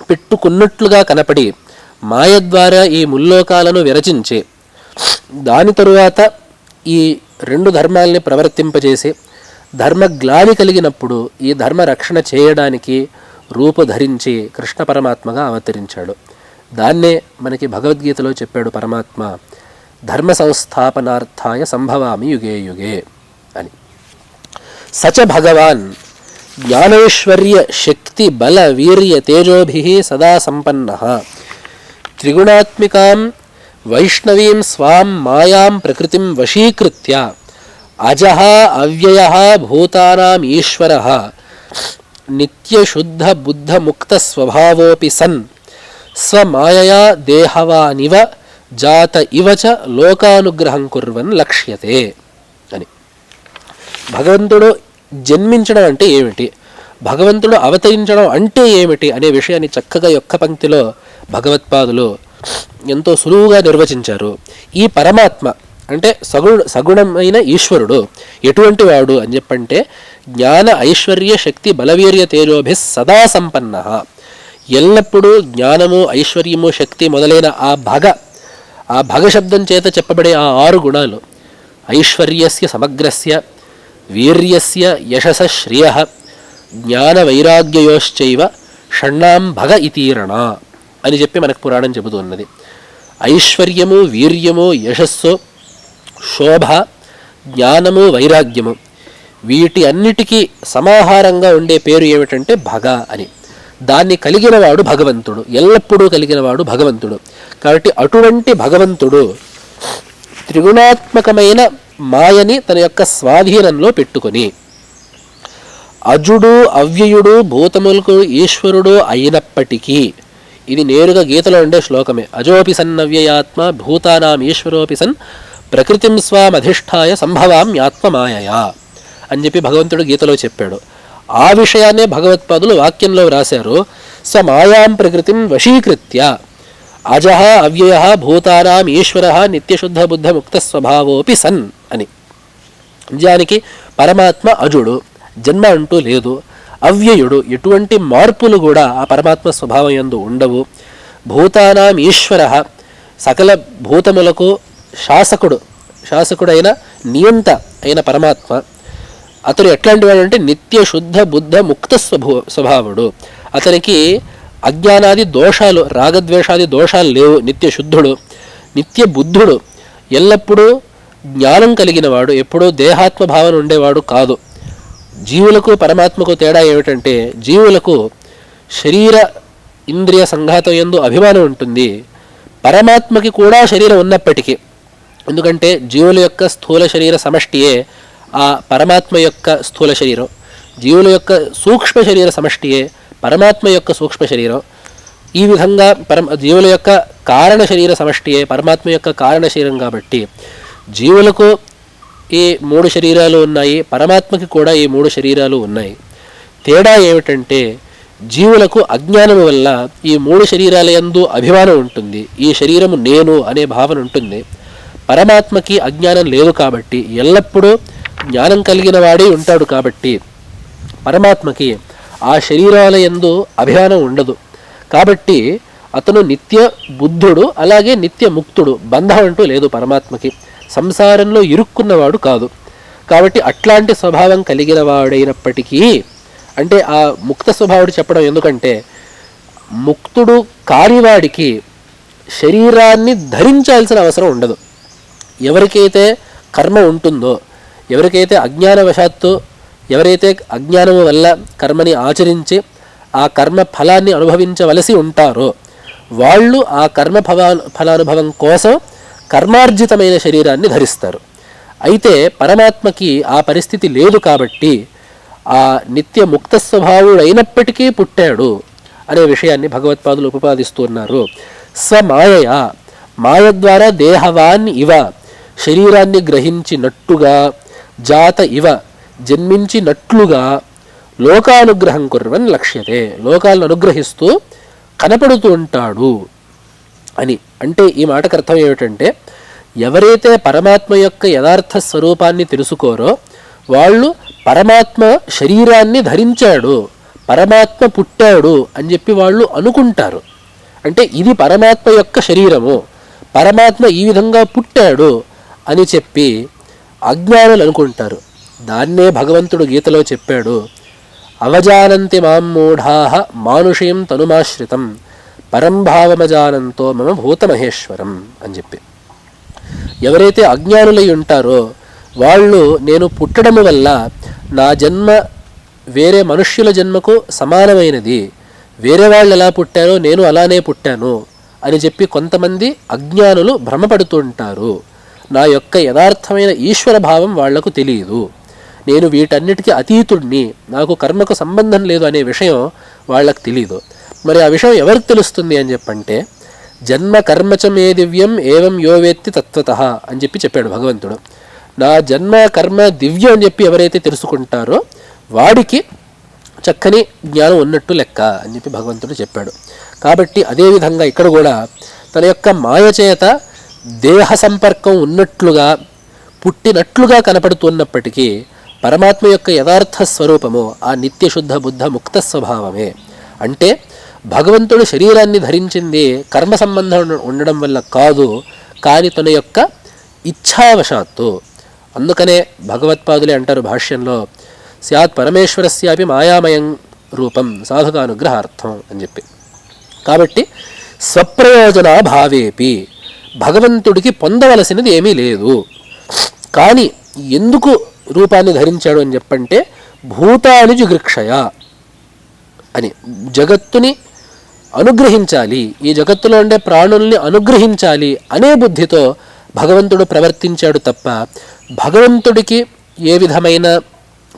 పెట్టుకున్నట్లుగా కనపడి మాయ ద్వారా ఈ ముల్లోకాలను విరచించి దాని తరువాత ఈ రెండు ధర్మాల్ని ప్రవర్తింపజేసి ధర్మగ్లాని కలిగినప్పుడు ఈ ధర్మ రక్షణ చేయడానికి రూపుధరించి కృష్ణ పరమాత్మగా అవతరించాడు. దాన్నే మనకి భగవద్గీతలో చెప్పాడు పరమాత్మ, ధర్మ సంస్థాపనార్థాయ సంభవామి యుగే యుగే అని. సచ భగవాన్ జ్ఞానైశ్వర్య శక్తి బల వీర్య తేజోభి సదా సంపన్న. త్రిగుణాత్మికాం వైష్ణవీం స్వాం మాయాం ప్రకృతిం వశీకృత్య అజః అవ్యయః భూతానాం ఈశ్వరః నిత్యశుద్ధ బుద్ధ ముక్త స్వభావోపి సన్ స్వమాయయా దేహవానివ జాత ఇవ చ లోకానుగ్రహం కుర్వన్ లక్ష్యతే అని. భగవంతుడు జన్మించడం అంటే ఏమిటి, భగవంతుడు అవతరించడం అంటే ఏమిటి అనే విషయాన్ని చక్కగా ఒక్క పంక్తిలో భగవత్పాదులు ఎంతో సులువుగా నిర్వచించారు. ఈ పరమాత్మ అంటే సగుణమైన ఈశ్వరుడు ఎటువంటి వాడు అని చెప్పంటే జ్ఞాన ఐశ్వర్య శక్తి బలవీర్య తేజోభి సదా సంపన్న, ఎల్లప్పుడూ జ్ఞానము ఐశ్వర్యము శక్తి మొదలైన ఆ భగ శబ్దం చేత చెప్పబడే ఆ 6 గుణాలు ఐశ్వర్యస్య సమగ్రస్య వీర్యస్య యశస శ్రియః జ్ఞాన వైరాగ్యయోశ్చైవ షణ్ణాం భగ ఇతీరణ అని చెప్పి మనకు పురాణం చెబుతున్నది. ఐశ్వర్యము, వీర్యము, యశస్సు, శోభ, జ్ఞానము, వైరాగ్యము వీటి అన్నిటికీ సమాహారంగా ఉండే పేరు ఏమిటంటే భగ అని. దాన్ని కలిగినవాడు భగవంతుడు, ఎల్లప్పుడూ కలిగినవాడు భగవంతుడు. కాబట్టి అటువంటి భగవంతుడు త్రిగుణాత్మకమైన మాయని తన యొక్క స్వాధీనంలో పెట్టుకొని అజుడు అవ్యయుడు భూతములకు ఈశ్వరుడు అయినప్పటికీ, ఇది నేరుగా గీతలో ఉండే శ్లోకమే, అజోపి సన్నవ్యయాత్మ భూతానాం ఈశ్వరోపి సన్ ప్రకృతిం స్వామధిష్ఠాయ సంభవామ్యాత్మమాయయా అని చెప్పి భగవంతుడు గీతలో చెప్పాడు. ఆ విషయాన్నే భగవత్పాదులు వాక్యంలో వ్రాశారు. స మాయాం ప్రకృతిం వశీకృత్య అజః అవ్యయః భూతానాం ఈశ్వరః నిత్యశుద్ధ బుద్ధ ముక్త స్వభావోపి సన్ అని. నిజానికి పరమాత్మ అజుడు, జన్మ అంటూ లేదు. అవ్యయుడు, ఎటువంటి మార్పులు కూడా ఆ పరమాత్మ స్వభావం యందు ఉండవు. భూతానాం ఈశ్వరః, సకల భూతములకు శాసకుడైన నియంత అయిన పరమాత్మ. అతడు ఎట్లాంటి వాడు అంటే నిత్య శుద్ధ బుద్ధ ముక్త స్వభావుడు. అతనికి అజ్ఞానాది దోషాలు, రాగద్వేషాది దోషాలు లేవు. నిత్య శుద్ధుడు, నిత్య బుద్ధుడు, ఎల్లప్పుడూ జ్ఞానం కలిగిన వాడు, ఎప్పుడూ దేహాత్మ భావన ఉండేవాడు కాదు. జీవులకు పరమాత్మకు తేడా ఏమిటంటే జీవులకు శరీర ఇంద్రియ సంఘాతం యందు అభిమానం ఉంటుంది, పరమాత్మకి కూడా శరీరం ఉన్నప్పటికీ. ఎందుకంటే జీవుల యొక్క స్థూల శరీర సమష్టియే ఆ పరమాత్మ యొక్క స్థూల శరీరం, జీవుల యొక్క సూక్ష్మ శరీర సమష్టియే పరమాత్మ యొక్క సూక్ష్మ శరీరం. ఈ విధంగా జీవుల యొక్క కారణ శరీర సమష్టియే పరమాత్మ యొక్క కారణ శరీరం. కాబట్టి జీవులకు ఈ 3 శరీరాలు ఉన్నాయి, పరమాత్మకి కూడా ఈ 3 శరీరాలు ఉన్నాయి. తేడా ఏమిటంటే జీవులకు అజ్ఞానము వల్ల ఈ 3 శరీరాల యందు అభిమానం ఉంటుంది, ఈ శరీరము నేను అనే భావన ఉంటుంది. పరమాత్మకి అజ్ఞానం లేదు కాబట్టి ఎల్లప్పుడూ జ్ఞానం కలిగిన వాడే ఉంటాడు. కాబట్టి పరమాత్మకి ఆ శరీరాల యందు అభిమానం ఉండదు. కాబట్టి అతను నిత్య బుద్ధుడు, అలాగే నిత్య ముక్తుడు. బంధం అంటూ లేదు పరమాత్మకి, సంసారంలో ఇరుక్కున్నవాడు కాదు. కాబట్టి అట్లాంటి స్వభావం కలిగిన వాడైనప్పటికీ, అంటే ఆ ముక్త స్వభావుడు చెప్పడం ఎందుకంటే ముక్తుడు కానివాడికి శరీరాన్ని ధరించాల్సిన అవసరం ఉండదు. ఎవరికైతే కర్మ ఉంటుందో, ఎవరికైతే అజ్ఞానవశాత్తు, ఎవరైతే అజ్ఞానము వల్ల కర్మని ఆచరించి ఆ కర్మ ఫలాన్ని అనుభవించవలసి ఉంటారో వాళ్ళు ఆ కర్మ ఫలానుభవం కోసం కర్మార్జితమైన శరీరాన్ని ధరిస్తారు. అయితే పరమాత్మకి ఆ పరిస్థితి లేదు. కాబట్టి ఆ నిత్య ముక్త స్వభావుడైనప్పటికీ పుట్టాడు అనే విషయాన్ని భగవత్పాదులు ఉపపాదిస్తున్నారు. స్వమాయయ, మాయ ద్వారా దేహవాన్ ఇవ, శరీరాన్ని గ్రహించినట్టుగా, జాత ఇవ, జన్మించినట్లుగా, లోకానుగ్రహం కుర్వన్ లక్ష్యతే, లోకాలను అనుగ్రహిస్తూ కనపడుతూ ఉంటాడు అని. అంటే ఈ మాటకు అర్థం ఏమిటంటే ఎవరైతే పరమాత్మ యొక్క యథార్థ స్వరూపాన్ని తెలుసుకోరో వాళ్ళు పరమాత్మ శరీరాన్ని ధరించాడు, పరమాత్మ పుట్టాడు అని చెప్పి వాళ్ళు అనుకుంటారు. అంటే ఇది పరమాత్మ యొక్క శరీరము, పరమాత్మ ఈ విధంగా పుట్టాడు అని చెప్పి అజ్ఞానులు అనుకుంటారు. దాన్నే భగవంతుడు గీతలో చెప్పాడు, అవజానంతి మాం మూఢాః మానుషీం తనుమాశ్రితం పరంభావమజానంతో మమ భూతమహేశ్వరం అని చెప్పి. ఎవరైతే అజ్ఞానులై ఉంటారో వాళ్ళు నేను పుట్టడము వల్ల నా జన్మ వేరే మనుష్యుల జన్మకు సమానమైనది, వేరే వాళ్ళు ఎలా పుట్టారో నేను అలానే పుట్టాను అని చెప్పి కొంతమంది అజ్ఞానులు భ్రమపడుతూ ఉంటారు. నా యొక్క యథార్థమైన ఈశ్వర భావం వాళ్లకు తెలియదు, నేను వీటన్నిటికీ అతీతుడిని, నాకు కర్మకు సంబంధం లేదు అనే విషయం వాళ్ళకు తెలియదు. మరి ఆ విషయం ఎవరికి తెలుస్తుంది అని చెప్పంటే, జన్మ కర్మచమే దివ్యం ఏవం యోవేత్తి తత్వతః అని చెప్పాడు భగవంతుడు. నా జన్మ కర్మ దివ్యం అని చెప్పి ఎవరైతే తెలుసుకుంటారో వాడికి చక్కని జ్ఞానం ఉన్నట్టు లెక్క అని చెప్పి భగవంతుడు చెప్పాడు. కాబట్టి అదేవిధంగా ఇక్కడ కూడా తన యొక్క మాయ చేత దేహ సంపర్కం ఉన్నట్లుగా పుట్టినట్లుగా కనపడుతున్నప్పటికీ పరమాత్మ యొక్క యథార్థ స్వరూపము ఆ నిత్యశుద్ధ బుద్ధ ముక్త స్వభావమే. అంటే భగవంతుడు శరీరాన్ని ధరించింది కర్మ సంబంధం ఉండడం వల్ల కాదు, కానీ తన యొక్క ఇచ్ఛావశాత్తు. అందుకనే భగవత్పాదులే అంటారు భాష్యంలో, స్యాత్ పరమేశ్వరస్యాపి మాయామయం రూపం సాధుకానుగ్రహార్థం అని చెప్పి. కాబట్టి స్వప్రయోజన భావేపి భగవంతుడికి పొందవలసినది ఏమీ లేదు. కానీ ఎందుకు రూపాన్ని ధరించాడు అని చెప్పంటే, భూతాని జిగృక్షయ అని, జగత్తుని అనుగ్రహించాలి, ఈ జగత్తులో ఉండే ప్రాణుల్ని అనుగ్రహించాలి అనే బుద్ధితో భగవంతుడు ప్రవర్తించాడు తప్ప భగవంతుడికి ఏ విధమైన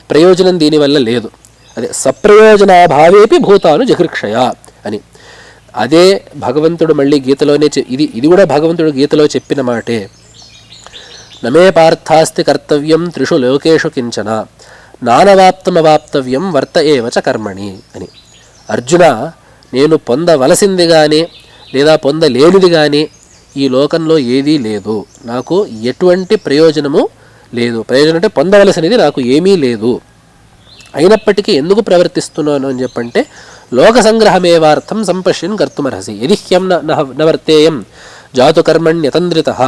ప్రయోజనం దీనివల్ల లేదు. అదే సప్రయోజనాభావేపి భూతాను జగృక్షయ అని. అదే భగవంతుడు మళ్ళీ గీతలోనే ఇది కూడా భగవంతుడు గీతలో చెప్పిన మాటే. నమే పార్థాస్తి కర్తవ్యం త్రిషు లోకేషు కించన నానవాప్తమవాప్తవ్యం వర్త ఏవచ కర్మణి అని. అర్జున, నేను పొందవలసింది కానీ లేదా పొందలేనిది కానీ ఈ లోకంలో ఏదీ లేదు, నాకు ఎటువంటి ప్రయోజనము లేదు. ప్రయోజనం అంటే పొందవలసినది నాకు ఏమీ లేదు. అయినప్పటికీ ఎందుకు ప్రవర్తిస్తున్నాను అని చెప్పంటే, లోక సంగ్రహమేవార్థం సంపశ్యన్ కర్తుమర్హసి యది హ్యం నవర్తేయం జాతు కర్మణ్యతంద్రితః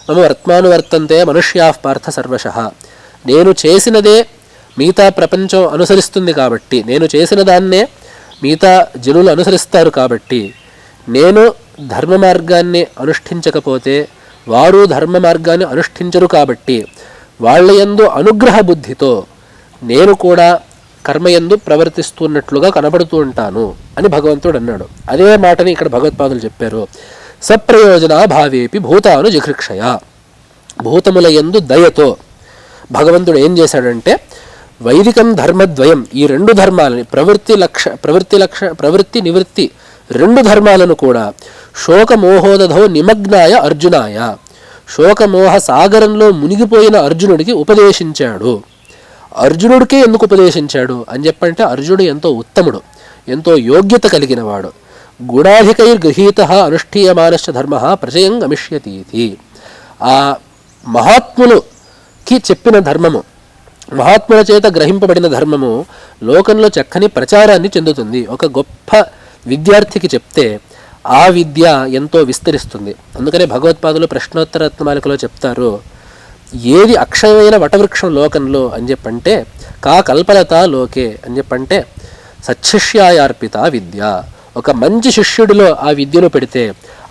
మమ వర్త్మానువర్తంతే మనుష్యాః పార్థ సర్వశః. నేను చేసినదే మిగతా ప్రపంచం అనుసరిస్తుంది కాబట్టి, నేను చేసిన దాన్నే మిగతా జనులు అనుసరిస్తారు కాబట్టి, నేను ధర్మ మార్గాన్ని అనుష్ఠించకపోతే వారు ధర్మ మార్గాన్ని అనుష్ఠించరు కాబట్టి వాళ్ళ యందు అనుగ్రహ బుద్ధితో నేను కూడా కర్మయందు ప్రవర్తిస్తున్నట్లుగా కనబడుతూ ఉంటాను అని భగవంతుడు అన్నాడు. అదే మాటని ఇక్కడ భగవత్పాదులు చెప్పారు. సప్రయోజన భావేపి భూతాను జిఘృక్షయ. భూతముల యందు దయతో భగవంతుడు ఏం చేశాడంటే, వైదికం ధర్మద్వయం, ఈ రెండు ధర్మాలని ప్రవృత్తి నివృత్తి రెండు ధర్మాలను కూడా శోకమోహోదధో నిమగ్నాయ అర్జునాయ, శోకమోహ సాగరంలో మునిగిపోయిన అర్జునుడికి ఉపదేశించాడు. అర్జునుడికే ఎందుకు ఉపదేశించాడు అని చెప్పంటే, అర్జునుడు ఎంతో ఉత్తముడు, ఎంతో యోగ్యత కలిగినవాడు. గుణాధికైర్గృహీత అనుష్ఠీయమానశ్చ ధర్మ ప్రజయం గమిష్యతీతి. ఆ మహాత్ములకి చెప్పిన ధర్మము, మహాత్ముల చేత గ్రహింపబడిన ధర్మము లోకంలో చక్కని ప్రచారాన్ని చెందుతుంది. ఒక గొప్ప విద్యార్థికి చెప్తే ఆ విద్య ఎంతో విస్తరిస్తుంది. అందుకనే భగవత్పాదులు ప్రశ్నోత్తరత్మాలికలో చెప్తారు, ఏది అక్షయమైన వటవృక్షం లోకంలో అని చెప్పంటే కా కల్పలత లోకే అని చెప్పంటే సత్శిష్యాయార్పిత విద్య. ఒక మంచి శిష్యుడిలో ఆ విద్యను పెడితే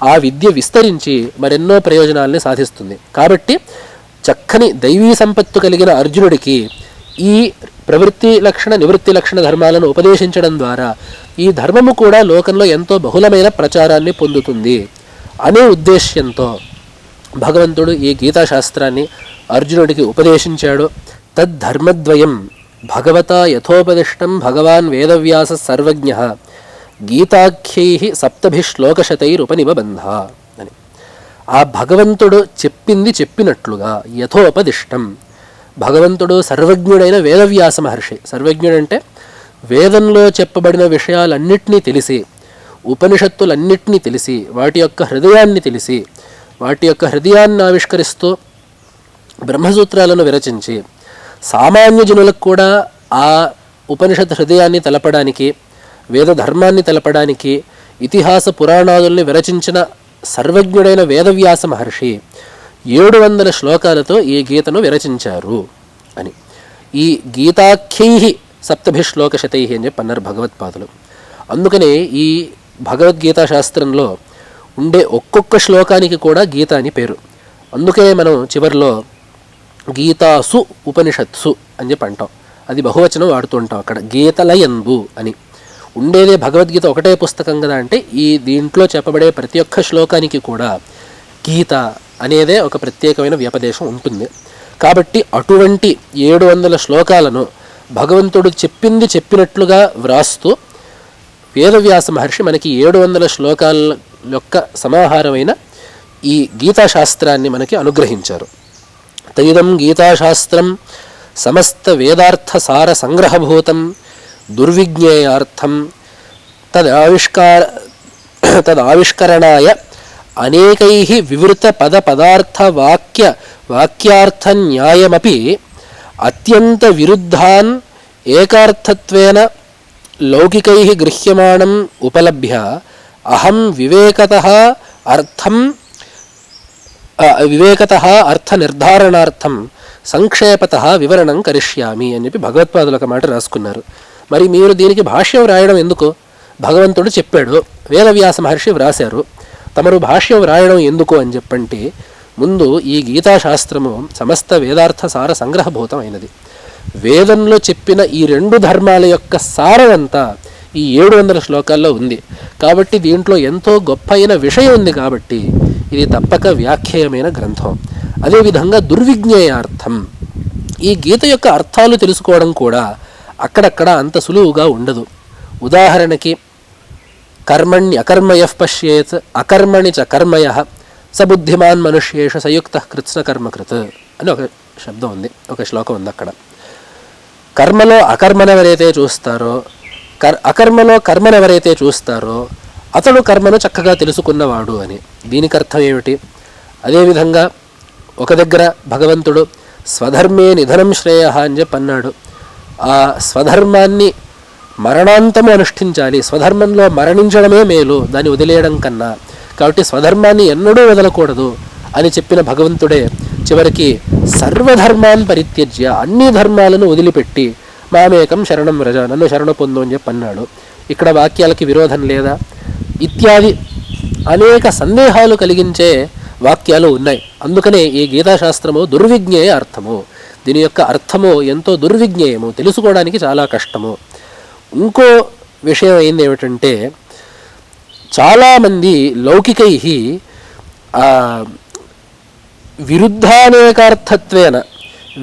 ఆ విద్య విస్తరించి మరెన్నో ప్రయోజనాలని సాధిస్తుంది. కాబట్టి చక్కని దైవీ సంపత్తు కలిగిన అర్జునుడికి ఈ ప్రవృత్తి లక్షణ నివృత్తి లక్షణ ధర్మాలను ఉపదేశించడం ద్వారా ఈ ధర్మము కూడా లోకంలో ఎంతో బహుళమైన ప్రచారాన్ని పొందుతుంది అనే ఉద్దేశ్యంతో భగవంతుడు ఈ గీతాశాస్త్రాన్ని అర్జునుడికి ఉపదేశించాడు. తద్ధర్మద్వయం భగవతా యథోపదిష్టం భగవాన్ వేదవ్యాస సర్వజ్ఞ గీతాఖ్యై సప్తభిశ్లోకశతైరుపనిబంధ అని. ఆ భగవంతుడు చెప్పింది చెప్పినట్లుగా యథోపదిష్టం, భగవంతుడు సర్వజ్ఞుడైన వేదవ్యాస మహర్షి. సర్వజ్ఞుడంటే వేదంలో చెప్పబడిన విషయాలన్నిటినీ తెలిసి, ఉపనిషత్తులన్నిటినీ తెలిసి, వాటి యొక్క హృదయాన్ని తెలిసి, వాటి యొక్క హృదయాన్ని ఆవిష్కరిస్తూ బ్రహ్మసూత్రాలను విరచించి సామాన్య జనులకు కూడా ఆ ఉపనిషత్ హృదయాన్ని తెలపడానికి, వేద ధర్మాన్ని తెలపడానికి ఇతిహాస పురాణాదుల్ని విరచించిన సర్వజ్ఞుడైన వేదవ్యాస మహర్షి 700 శ్లోకాలతో ఈ గీతను విరచించారు అని. ఈ గీతాఖ్యై సప్తభిశ్లోకశతై అని చెప్పి అన్నారు భగవత్పాదులు. అందుకనే ఈ భగవద్గీతా శాస్త్రంలో ఉండే ఒక్కొక్క శ్లోకానికి కూడా గీత అని పేరు. అందుకే మనం చివరిలో గీతాసు ఉపనిషత్సు అని చెప్పి అంటాం. అది బహువచనం వాడుతూ ఉంటాం అక్కడ, గీతలయందు అని. ఉండేదే భగవద్గీత ఒకటే పుస్తకం కదా అంటే ఈ దీంట్లో చెప్పబడే ప్రతి ఒక్క శ్లోకానికి కూడా గీత అనేదే ఒక ప్రత్యేకమైన వ్యపదేశం ఉంటుంది. కాబట్టి అటువంటి 700 శ్లోకాలను భగవంతుడు చెప్పింది చెప్పినట్లుగా వ్రాస్తూ వేదవ్యాస మహర్షి మనకి 700 శ్లోకాల యొక్క సమాహారమైన ఈ గీతాశాస్త్రాన్ని మనకి అనుగ్రహించారు. తైదం గీతాశాస్త్రం సమస్త వేదార్థ సార సంగ్రహభూతం దుర్విజ్ఞేయార్థం తదావిష్కరణాయ అనేకైః వివృత పద పదార్థ వాక్యార్థ న్యాయమపి అత్యంత విరుద్ధాన్ ఏకార్థత్వేన లౌకికైః గృహ్యమాణం ఉపలభ్య అహం వివేకతః అర్థ నిర్ధారణార్థం సంక్షేపతః వివరణం కరిష్యామి అని చెప్పి భగవత్పాదులు ఒక మాట రాసుకున్నారు. మరి మీరు దీనికి భాష్యం రాయడం ఎందుకు? భగవంతుడు చెప్పాడు, వేదవ్యాస మహర్షి వ్రాశారు, తమరు భాష్యం రాయడం ఎందుకు అని చెప్పంటే, ముందు ఈ గీతాశాస్త్రము సమస్త వేదార్థ సార సంగ్రహభూతం అయినది. వేదంలో చెప్పిన ఈ 2 ధర్మాల యొక్క సారమంతా ఈ 700 శ్లోకాల్లో ఉంది. కాబట్టి దీంట్లో ఎంతో గొప్ప అయిన విషయం ఉంది. కాబట్టి ఇది తప్పక వ్యాఖ్యేయమైన గ్రంథం. అదేవిధంగా దుర్విజ్ఞేయార్థం, ఈ గీత యొక్క అర్థాలు తెలుసుకోవడం కూడా అక్కడక్కడ అంత సులువుగా ఉండదు. ఉదాహరణకి కర్మణ్యకర్మయః పశ్యేత్ అకర్మణి చ కర్మయః సబుద్ధిమాన్ మనుష్యేషు సయుక్త కృత్స్నకర్మకృత్ అని ఒక శబ్దం ఉంది, ఒక శ్లోకం ఉంది. అక్కడ కర్మలో అకర్మనెవరైతే చూస్తారో, అకర్మలో కర్మనెవరైతే చూస్తారో అతడు కర్మను చక్కగా తెలుసుకున్నవాడు అని. దీనికి అర్థం ఏమిటి? అదేవిధంగా ఒక దగ్గర భగవంతుడు స్వధర్మే నిధనం శ్రేయ అని చెప్పి అన్నాడు. ఆ స్వధర్మాన్ని మరణాంతము అనుష్ఠించాలి, స్వధర్మంలో మరణించడమే మేలు దాన్ని వదిలేయడం కన్నా. కాబట్టి స్వధర్మాన్ని ఎన్నడూ వదలకూడదు అని చెప్పిన భగవంతుడే చివరికి సర్వధర్మాన్ పరిత్యజ్య, అన్ని ధర్మాలను వదిలిపెట్టి మామేకం శరణం వ్రజ, నన్ను శరణ పొందు అని చెప్పి అన్నాడు. ఇక్కడ వాక్యాలకి విరోధం లేదా ఇత్యాది అనేక సందేహాలు కలిగించే వాక్యాలు ఉన్నాయి. అందుకనే ఈ గీతాశాస్త్రము దుర్విజ్ఞేయ అర్థము, దీని యొక్క అర్థము ఎంతో దుర్విజ్ఞేయము, తెలుసుకోవడానికి చాలా కష్టము. ఇంకో విషయం ఏంది ఏమిటంటే, చాలామంది లౌకికై విరుద్ధానేకార్థత్వేన,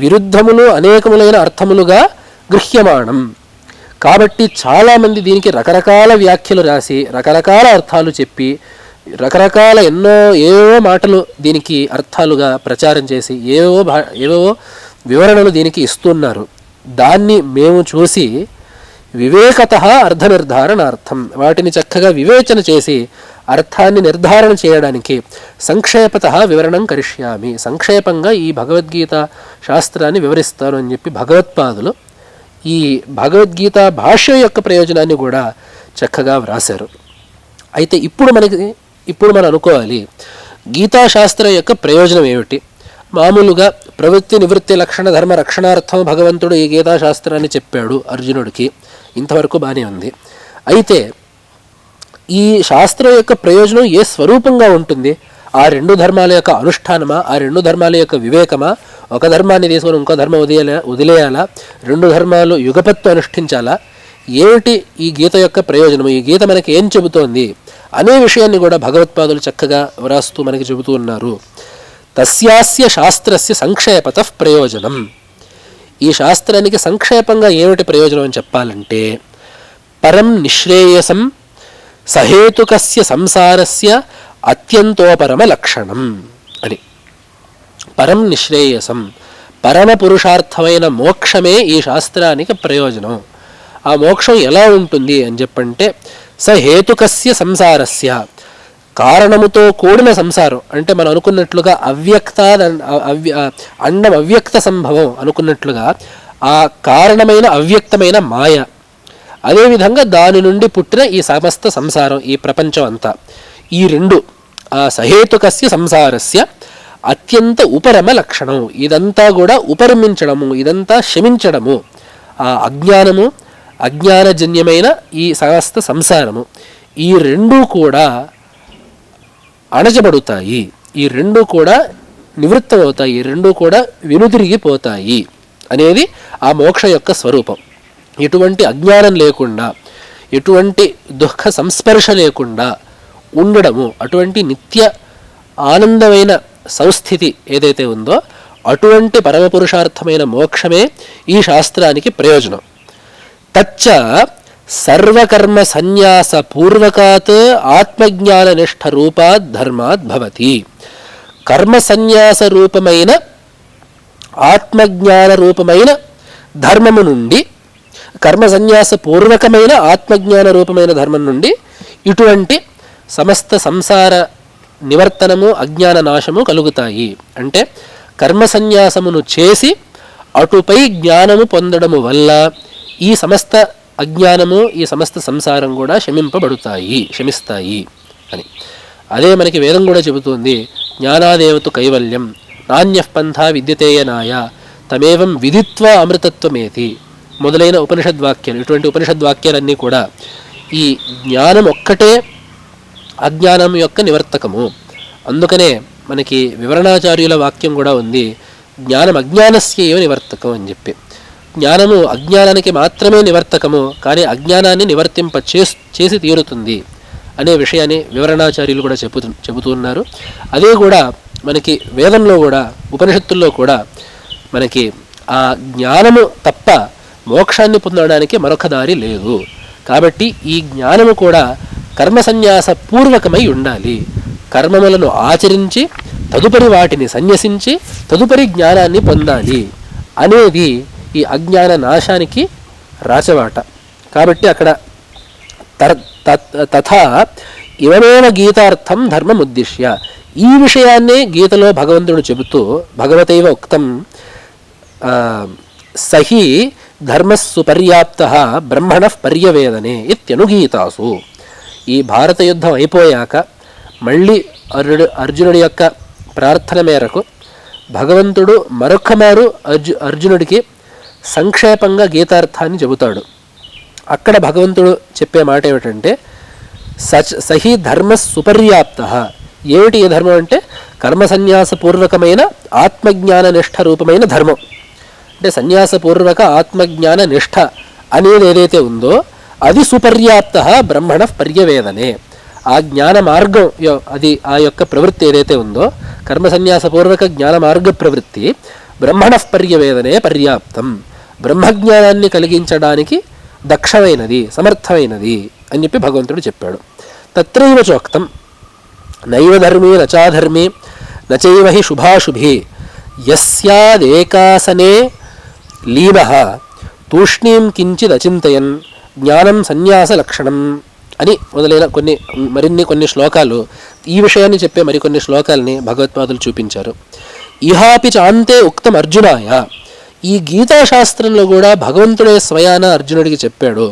విరుద్ధములు అనేకములైన అర్థములుగా గృహ్యమాణం. కాబట్టి చాలామంది దీనికి రకరకాల వ్యాఖ్యలు రాసి రకరకాల అర్థాలు చెప్పి రకరకాల ఏవో మాటలు దీనికి అర్థాలుగా ప్రచారం చేసి ఏవో వివరణలు దీనికి ఇస్తున్నారు. దాన్ని మేము చూసి వివేకతః అర్థ నిర్ధారణార్థం, వాటిని చక్కగా వివేచన చేసి అర్థాన్ని నిర్ధారణ చేయడానికి సంక్షేపతః వివరణం కరిష్యామి, సంక్షేపంగా ఈ భగవద్గీత శాస్త్రాన్ని వివరిస్తాను అని చెప్పి భగవత్పాదులు ఈ భగవద్గీత భాష్యం యొక్క ప్రయోజనాన్ని కూడా చక్కగా వ్రాశారు. అయితే ఇప్పుడు మనం అనుకోవాలి, గీతాశాస్త్రం యొక్క ప్రయోజనం ఏమిటి? మామూలుగా ప్రవృత్తి నివృత్తి లక్షణ ధర్మ రక్షణార్థం భగవంతుడు ఈ గీతాశాస్త్రాన్ని చెప్పాడు అర్జునుడికి, ఇంతవరకు బాగానే ఉంది. అయితే ఈ శాస్త్రం యొక్క ప్రయోజనం ఏ స్వరూపంగా ఉంటుంది? ఆ 2 ధర్మాల యొక్క అనుష్ఠానమా, ఆ 2 ధర్మాల యొక్క వివేకమా, ఒక ధర్మాన్ని తీసుకొని ఇంకో ధర్మం వదిలేయాలా, 2 ధర్మాలు యుగపత్తు అనుష్ఠించాలా, ఏమిటి ఈ గీత యొక్క ప్రయోజనం, ఈ గీత మనకి ఏం చెబుతోంది అనే విషయాన్ని కూడా భగవత్పాదులు చక్కగా వ్రాస్తూ మనకి చెబుతూ ఉన్నారు. తస్యాస్య శాస్త్రస్య సంక్షేపతః ప్రయోజనం, ఈ శాస్త్రానికి సంక్షేపంగా ఏమిటి ప్రయోజనం అని చెప్పాలంటే, పరం నిశ్రేయసం సహేతుకస్య సంసారస్య అత్యంతోపరమ లక్షణం అని. పరం నిశ్రేయసం, పరమ పురుషార్థమైన మోక్షమే ఈ శాస్త్రానికి ప్రయోజనం. ఆ మోక్షం ఎలా ఉంటుంది అని చెప్పంటే, సహేతుకస్య సంసారస్య, కారణముతో కూడిన సంసారం అంటే మనం అనుకున్నట్లుగా అండం అవ్యక్త సంభవం అనుకున్నట్లుగా ఆ కారణమైన అవ్యక్తమైన మాయ, అదేవిధంగా దాని నుండి పుట్టిన ఈ సమస్త సంసారం, ఈ ప్రపంచం అంతా, ఈ 2 ఆ సహేతుకస్య సంసారస్య అత్యంత ఉపరమ లక్షణం. ఇదంతా కూడా ఉపరమించడము, ఇదంతా శమించడము, ఆ అజ్ఞానజన్యమైన ఈ సమస్త సంసారము, ఈ 2 కూడా అణచబడుతాయి, ఈ 2 కూడా నివృత్తమవుతాయి, ఈ 2 కూడా వెనుతిరిగిపోతాయి అనేది ఆ మోక్ష యొక్క స్వరూపం. ఎటువంటి అజ్ఞానం లేకుండా, ఎటువంటి దుఃఖ సంస్పర్శ లేకుండా ఉండడము, అటువంటి నిత్య ఆనందమైన సంస్థితి ఏదైతే ఉందో అటువంటి పరమపురుషార్థమైన మోక్షమే ఈ శాస్త్రానికి ప్రయోజనం. తచ్చ సర్వకర్మ సన్యాస పూర్వకాత్ ఆత్మజ్ఞాన నిష్ఠ రూపాత్ ధర్మాత్ భవతి. కర్మ సన్యాస రూపమైన ఆత్మజ్ఞాన రూపమైన ధర్మము నుండి, కర్మ సన్యాస పూర్వకమైన ఆత్మజ్ఞాన రూపమైన ధర్మం నుండి ఇటువంటి సమస్త సంసార నివర్తనము అజ్ఞాన నాశము కలుగుతాయి. అంటే కర్మ సన్యాసమును చేసి అటుపై జ్ఞానము పొందడము వల్ల ఈ సమస్త అజ్ఞానము ఈ సమస్త సంసారం కూడా శమిస్తాయి అని. అదే మనకి వేదం కూడా చెబుతుంది, జ్ఞానాదేవతు కైవల్యం నాణ్యఃపంథా విద్యతేయనాయ తమేవం విదిత్వా అమృతత్వమేతి మొదలైన ఉపనిషద్వాక్యాలు. ఇటువంటి ఉపనిషద్వాక్యాలన్నీ కూడా ఈ జ్ఞానం ఒక్కటే అజ్ఞానం యొక్క నివర్తకము. అందుకనే మనకి వివరణాచార్యుల వాక్యం కూడా ఉంది, జ్ఞానం అజ్ఞానస్య ఏవ నివర్తకం అని చెప్పి. జ్ఞానము అజ్ఞానానికి మాత్రమే నివర్తకము, కానీ అజ్ఞానాన్ని చేసి తీరుతుంది అనే విషయాన్ని వివరణాచార్యులు కూడా చెబుతున్నారు. అదే కూడా మనకి వేదంలో కూడా ఉపనిషత్తుల్లో కూడా మనకి ఆ జ్ఞానము తప్ప మోక్షాన్ని పొందడానికి మరొక దారి లేదు. కాబట్టి ఈ జ్ఞానము కూడా కర్మ సన్యాస పూర్వకమై ఉండాలి. కర్మములను ఆచరించి తదుపరి వాటిని సన్యసించి తదుపరి జ్ఞానాన్ని పొందాలి అనేది ఈ అజ్ఞాన నాశానికి రాచవాట. కాబట్టి అక్కడ తథా ఇవమేవ గీతార్థం ధర్మముద్దిశ్య, ఈ విషయాన్నే గీతలో భగవంతుడు చెబుతూ భగవతైవ ఉక్తం సహి ధర్మస్సుపర్యాప్తః బ్రహ్మణః పర్యవేదనే ఇత్యనుగీతాసు. ఈ భారత యుద్ధం అయిపోయాక మళ్ళీ అర్జునుడి యొక్క ప్రార్థన మేరకు భగవంతుడు మరొక్క మారు అర్జునుడికి సంక్షేపంగా గీతార్థాన్ని చెబుతాడు. అక్కడ భగవంతుడు చెప్పే మాట ఏమిటంటే సహి ధర్మ సుపర్యాప్త. ఏమిటి ఈ ధర్మం అంటే కర్మ సన్యాసపూర్వకమైన ఆత్మజ్ఞాన నిష్ఠ రూపమైన ధర్మం. అంటే సన్యాసపూర్వక ఆత్మజ్ఞాన నిష్ఠ అనేది ఏదైతే ఉందో అది సుపర్యాప్త బ్రహ్మణ పర్యవేదనే. ఆ జ్ఞాన మార్గం అది ఆ యొక్క ప్రవృత్తి ఏదైతే ఉందో కర్మ సన్యాసపూర్వక జ్ఞాన మార్గ ప్రవృత్తి బ్రహ్మణ పర్యవేదనే పర్యాప్తం, బ్రహ్మజ్ఞానాన్ని కలిగించడానికి దక్షమైనది సమర్థమైనది అని చెప్పి భగవంతుడు చెప్పాడు. తత్రైవ చోక్తం నైవ ధర్మీ నచాధర్మీ నచైవ హి శుభాశుభి యస్యాదేకాసనే లీనః తూష్ణీం కించిద్ అచింతయన్ జ్ఞానం సన్యాస లక్షణం అని మొదలైన కొన్ని శ్లోకాలు ఈ విషయాన్ని చెప్పే మరికొన్ని శ్లోకాలని భగవత్పాదులు చూపించారు. ఇహాపి చాంతే ఉక్తం అర్జునాయ, ఈ గీతాశాస్త్రంలో కూడా భగవంతుడే స్వయాన అర్జునుడికి చెప్పాడు,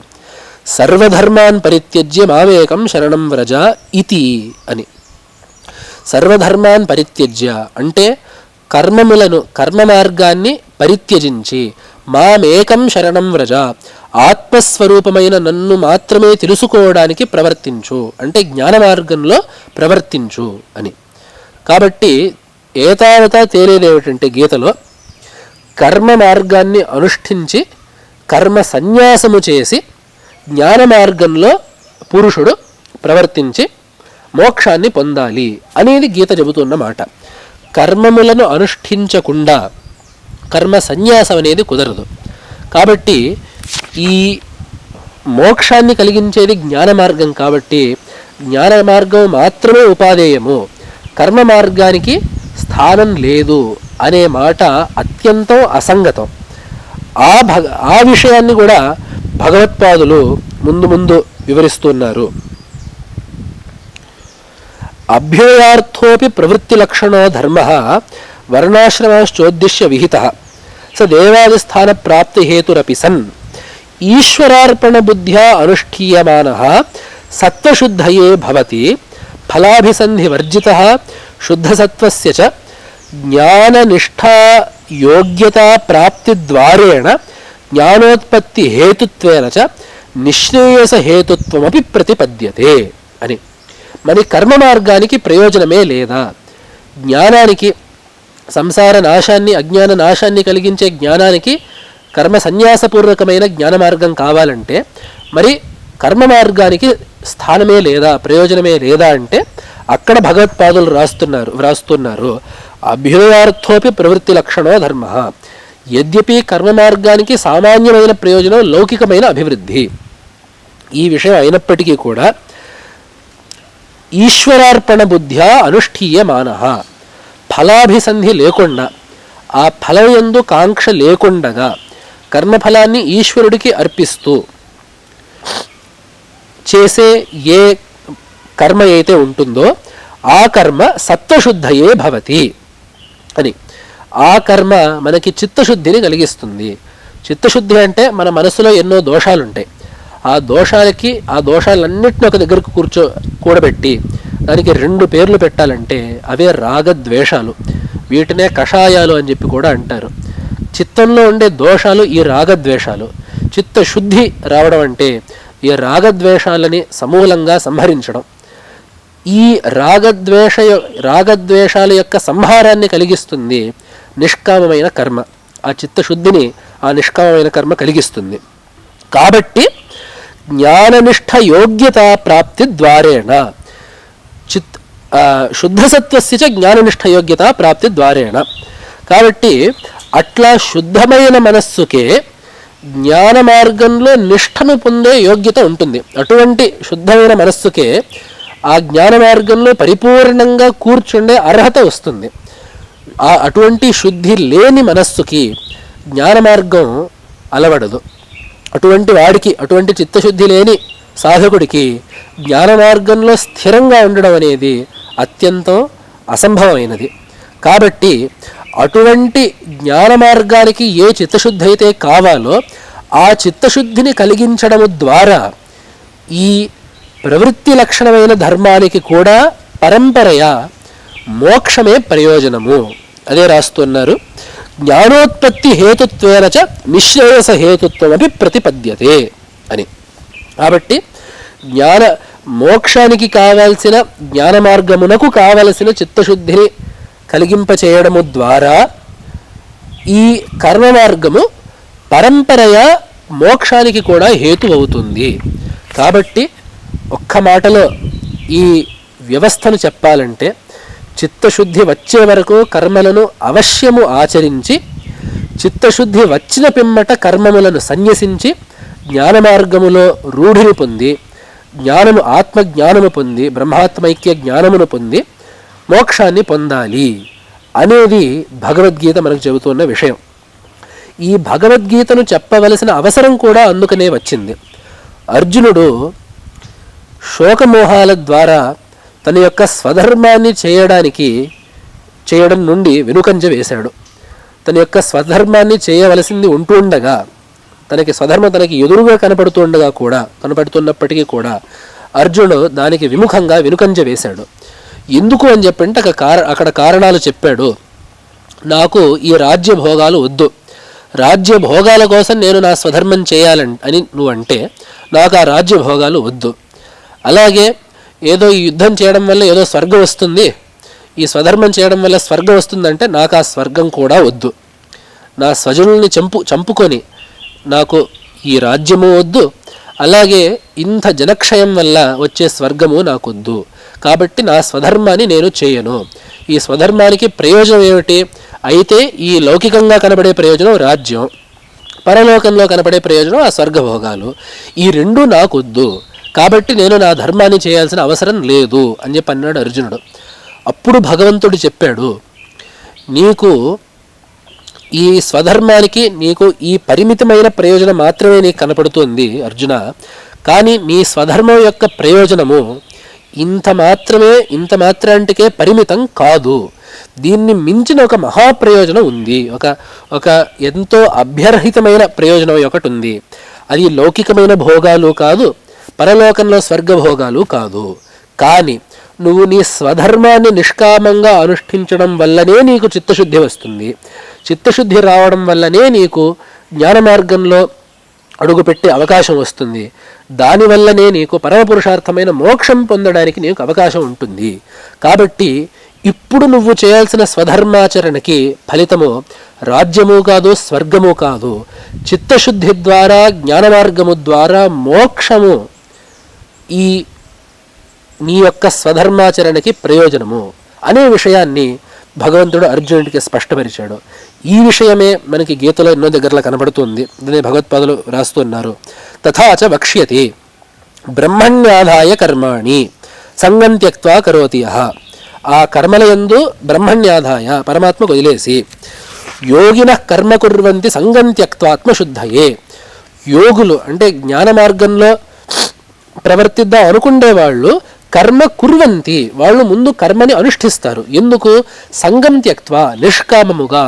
సర్వధర్మాన్ పరిత్యజ్య మామేకం శరణం వ్రజ ఇతి అని. సర్వధర్మాన్ పరిత్యజ్య అంటే కర్మ మార్గాన్ని పరిత్యజించి మామేకం శరణం వ్రజ, ఆత్మస్వరూపమైన నన్ను మాత్రమే తెలుసుకోవడానికి ప్రవర్తించు అంటే జ్ఞాన మార్గంలో ప్రవర్తించు అని. కాబట్టి ఏతావతా తేలేదేమిటంటే గీతలో కర్మ మార్గాన్ని అనుష్ఠించి కర్మ సన్యాసము చేసి జ్ఞాన మార్గంలో పురుషుడు ప్రవర్తించి మోక్షాన్ని పొందాలి అనేది గీత చెబుతున్న మాట. కర్మములను అనుష్ఠించకుండా కర్మ సన్యాసం అనేది కుదరదు. కాబట్టి ఈ మోక్షాన్ని కలిగించేది జ్ఞాన మార్గం కాబట్టి జ్ఞాన మార్గం మాత్రమే ఉపాదేయము, కర్మ మార్గానికి స్థానం లేదు అనే మాట అత్యంతం అసంగతం. ఆ విషయాన్ని కూడా భగవత్పాదులు ముందు వివరిస్తున్నారు. అభ్యుదయార్థోపి ప్రవృత్తి లక్షణో ధర్మ వర్ణాశ్రమాశ్చోద్దిశ్య విహిత స దేవాదిస్థాన ప్రాప్తి హేతురపి సన్ ఈశ్వరార్పణ బుద్ధ్యా అనుష్ఠీయమానః సత్వశుద్ధయే భవతి ఫలాభిసంధి వర్జితః శుద్ధసత్వస్య చ జ్ఞాననిష్ఠా యోగ్యతా ప్రాప్తి ద్వారేణ జ్ఞానోత్పత్తి హేతుత్వేన చ నిశ్రేయస హేతుత్వమపి ప్రతిపద్యతే అని. మరి కర్మ మార్గానికి ప్రయోజనమే లేదా? జ్ఞానానికి సంసార నాశాన్ని అజ్ఞాన నాశాన్ని కలిగించే జ్ఞానానికి కర్మ సన్యాసపూర్వకమైన జ్ఞాన మార్గం కావాలంటే మరి కర్మ మార్గానికి స్థానమే లేదా, ప్రయోజనమే లేదా అంటే అక్కడ భగవత్పాదులు వ్రాస్తున్నారు అభ్యుదయార్థోపి ప్రవృత్తి లక్షణో ధర్మ. యద్యపి కర్మ మార్గానికి సామాన్యమైన ప్రయోజనం లౌకికమైన అభివృద్ధి. ఈ విషయం అయినప్పటికీ కూడా ఈశ్వరార్పణ బుద్ధ్యా అనుష్ఠీయమానః, ఫలాభిసంధి లేకుండా, ఆ ఫలం యందు కాంక్ష లేకుండగా కర్మఫలాన్ని ఈశ్వరుడికి అర్పిస్తూ చేసే ఏ కర్మ అయితే ఉంటుందో ఆ కర్మ సత్వశుద్ధయే భవతి అని. ఆ కర్మ మనకి చిత్తశుద్ధిని కలిగిస్తుంది. చిత్తశుద్ధి అంటే మన మనసులో ఎన్నో దోషాలుంటాయి. ఆ దోషాలన్నింటినీ ఒక దగ్గరకు కూడబెట్టి దానికి 2 పేర్లు పెట్టాలంటే అవే రాగద్వేషాలు. వీటినే కషాయాలు అని చెప్పి కూడా అంటారు. చిత్తంలో ఉండే దోషాలు ఈ రాగద్వేషాలు. చిత్తశుద్ధి రావడం అంటే ఈ రాగద్వేషాలని సమూలంగా సంహరించడం. ఈ రాగద్వేషాల యొక్క సంహారాన్ని కలిగిస్తుంది నిష్కామమైన కర్మ. ఆ చిత్తశుద్ధిని ఆ నిష్కామమైన కర్మ కలిగిస్తుంది. కాబట్టి జ్ఞాననిష్ట యోగ్యత ప్రాప్తి ద్వారేణ శుద్ధసత్వస్య చ జ్ఞాననిష్ట యోగ్యత ప్రాప్తి ద్వారేణ. కాబట్టి అట్లా శుద్ధమైన మనస్సుకే జ్ఞాన మార్గంలో నిష్ఠను పొందే యోగ్యత ఉంటుంది. అటువంటి శుద్ధమైన మనస్సుకే ఆ జ్ఞాన మార్గంలో పరిపూర్ణంగా కూర్చుండే అర్హత వస్తుంది. అటువంటి శుద్ధి లేని మనస్సుకి జ్ఞాన మార్గం అలవడదు. అటువంటి వాడికి, అటువంటి చిత్తశుద్ధి లేని సాధకుడికి జ్ఞాన మార్గంలో స్థిరంగా ఉండడం అనేది అత్యంతం అసంభవమైనది. కాబట్టి అటువంటి జ్ఞాన మార్గానికి ఏ చిత్తశుద్ధి అయితే కావాలో ఆ చిత్తశుద్ధిని కలిగించడము ద్వారా ఈ ప్రవృత్తి లక్షణమైన ధర్మానికి కూడా పరంపరయా మోక్షమే ప్రయోజనము. అదే రాస్తున్నారు. జ్ఞానోత్పత్తి హేతుత్వేన చ నిశ్రేయస హేతుత్వమపి ప్రతిపద్యతే అని. కాబట్టి మోక్షానికి కావాల్సిన జ్ఞాన మార్గమునకు కావలసిన చిత్తశుద్ధిని కలిగింపచేయడము ద్వారా ఈ కర్మ మార్గము పరంపరయా మోక్షానికి కూడా హేతు అవుతుంది. కాబట్టి ఒక్క మాటలో ఈ వ్యవస్థను చెప్పాలంటే చిత్తశుద్ధి వచ్చే వరకు కర్మలను అవశ్యము ఆచరించి, చిత్తశుద్ధి వచ్చిన పిమ్మట కర్మములను సన్యసించి జ్ఞాన మార్గములో రూఢిని పొంది, ఆత్మజ్ఞానము పొంది, బ్రహ్మాత్మైక్య జ్ఞానమును పొంది మోక్షాన్ని పొందాలి అనేది భగవద్గీత మనకు చెబుతున్న విషయం. ఈ భగవద్గీతను చెప్పవలసిన అవసరం కూడా అందుకనే వచ్చింది. అర్జునుడు శోకమోహాల ద్వారా తన యొక్క స్వధర్మాన్ని చేయడం నుండి వెనుకంజ వేశాడు. తన యొక్క స్వధర్మాన్ని చేయవలసింది ఉంటుండగా, స్వధర్మం తనకి ఎదురుగా కనపడుతున్నప్పటికీ కూడా అర్జునుడు దానికి విముఖంగా వెనుకంజ వేశాడు. ఎందుకు అని చెప్పంటే అక్కడ కారణాలు చెప్పాడు. నాకు ఈ రాజ్య భోగాలు వద్దు, రాజ్య భోగాల కోసం నేను నా స్వధర్మం చేయాలని నువ్వు అంటే నాకు ఆ రాజ్య భోగాలు వద్దు. అలాగే ఏదో ఈ యుద్ధం చేయడం వల్ల ఏదో స్వర్గం వస్తుంది, ఈ స్వధర్మం చేయడం వల్ల స్వర్గం వస్తుందంటే నాకు ఆ స్వర్గం కూడా వద్దు. నా స్వజనుల్ని చంపుకొని నాకు ఈ రాజ్యము వద్దు, అలాగే ఇంత జనక్షయం వల్ల వచ్చే స్వర్గము నాకొద్దు. కాబట్టి నా స్వధర్మాన్ని నేను చేయను. ఈ స్వధర్మానికి ప్రయోజనం ఏమిటి అయితే ఈ లౌకికంగా కనబడే ప్రయోజనం రాజ్యం, పరలోకంలో కనబడే ప్రయోజనం ఆ స్వర్గభోగాలు. ఈ రెండూ నాకొద్దు. కాబట్టి నేను నా ధర్మాన్ని చేయాల్సిన అవసరం లేదు అని చెప్పి అన్నాడు అర్జునుడు. అప్పుడు భగవంతుడు చెప్పాడు, నీకు ఈ స్వధర్మానికి నీకు ఈ పరిమితమైన ప్రయోజనం మాత్రమే నీకు కనపడుతుంది అర్జున. కానీ నీ స్వధర్మం యొక్క ప్రయోజనము ఇంత మాత్రాంటికే పరిమితం కాదు. దీన్ని మించిన ఒక మహాప్రయోజనం ఉంది. ఒక ఎంతో అభ్యర్హితమైన ప్రయోజనం ఒకటి ఉంది. అది లౌకికమైన భోగాలు కాదు, పరలోకంలో స్వర్గభోగాలు కాదు. కానీ నువ్వు నీ స్వధర్మాన్ని నిష్కామంగా అనుష్ఠించడం వల్లనే నీకు చిత్తశుద్ధి వస్తుంది. చిత్తశుద్ధి రావడం వల్లనే నీకు జ్ఞాన మార్గంలో అడుగుపెట్టే అవకాశం వస్తుంది. దానివల్లనే నీకు పరమపురుషార్థమైన మోక్షం పొందడానికి నీకు అవకాశం ఉంటుంది. కాబట్టి ఇప్పుడు నువ్వు చేయాల్సిన స్వధర్మాచరణకి ఫలితము రాజ్యము కాదు, స్వర్గము కాదు, చిత్తశుద్ధి ద్వారా జ్ఞాన మార్గము ద్వారా మోక్షము ఈ నీ యొక్క స్వధర్మాచరణకి ప్రయోజనము అనే విషయాన్ని భగవంతుడు అర్జునుడికి స్పష్టపరిచాడు. ఈ విషయమే మనకి గీతలో ఎన్నో దగ్గరలో కనబడుతుంది. దీన్ని భగవత్పాదులు రాస్తున్నారు. తథాచ వక్ష్యతి బ్రహ్మణ్యాధాయ కర్మాణి సంగం త్యక్త్వా కరోతి యః. ఆ కర్మలయందు బ్రహ్మణ్యాధాయ పరమాత్మకు వదిలేసి యోగినః కర్మ కుర్వంతి సంగం త్యక్త్వా ఆత్మశుద్ధయే. యోగులు అంటే జ్ఞాన మార్గంలో ప్రవర్తిద్దాం అనుకునే వాళ్ళు కర్మ కుర్వంతి, వాళ్ళు ముందు కర్మని అనుష్ఠిస్తారు. ఎందుకు? సంగం త్యక్త్వా నిష్కామముగా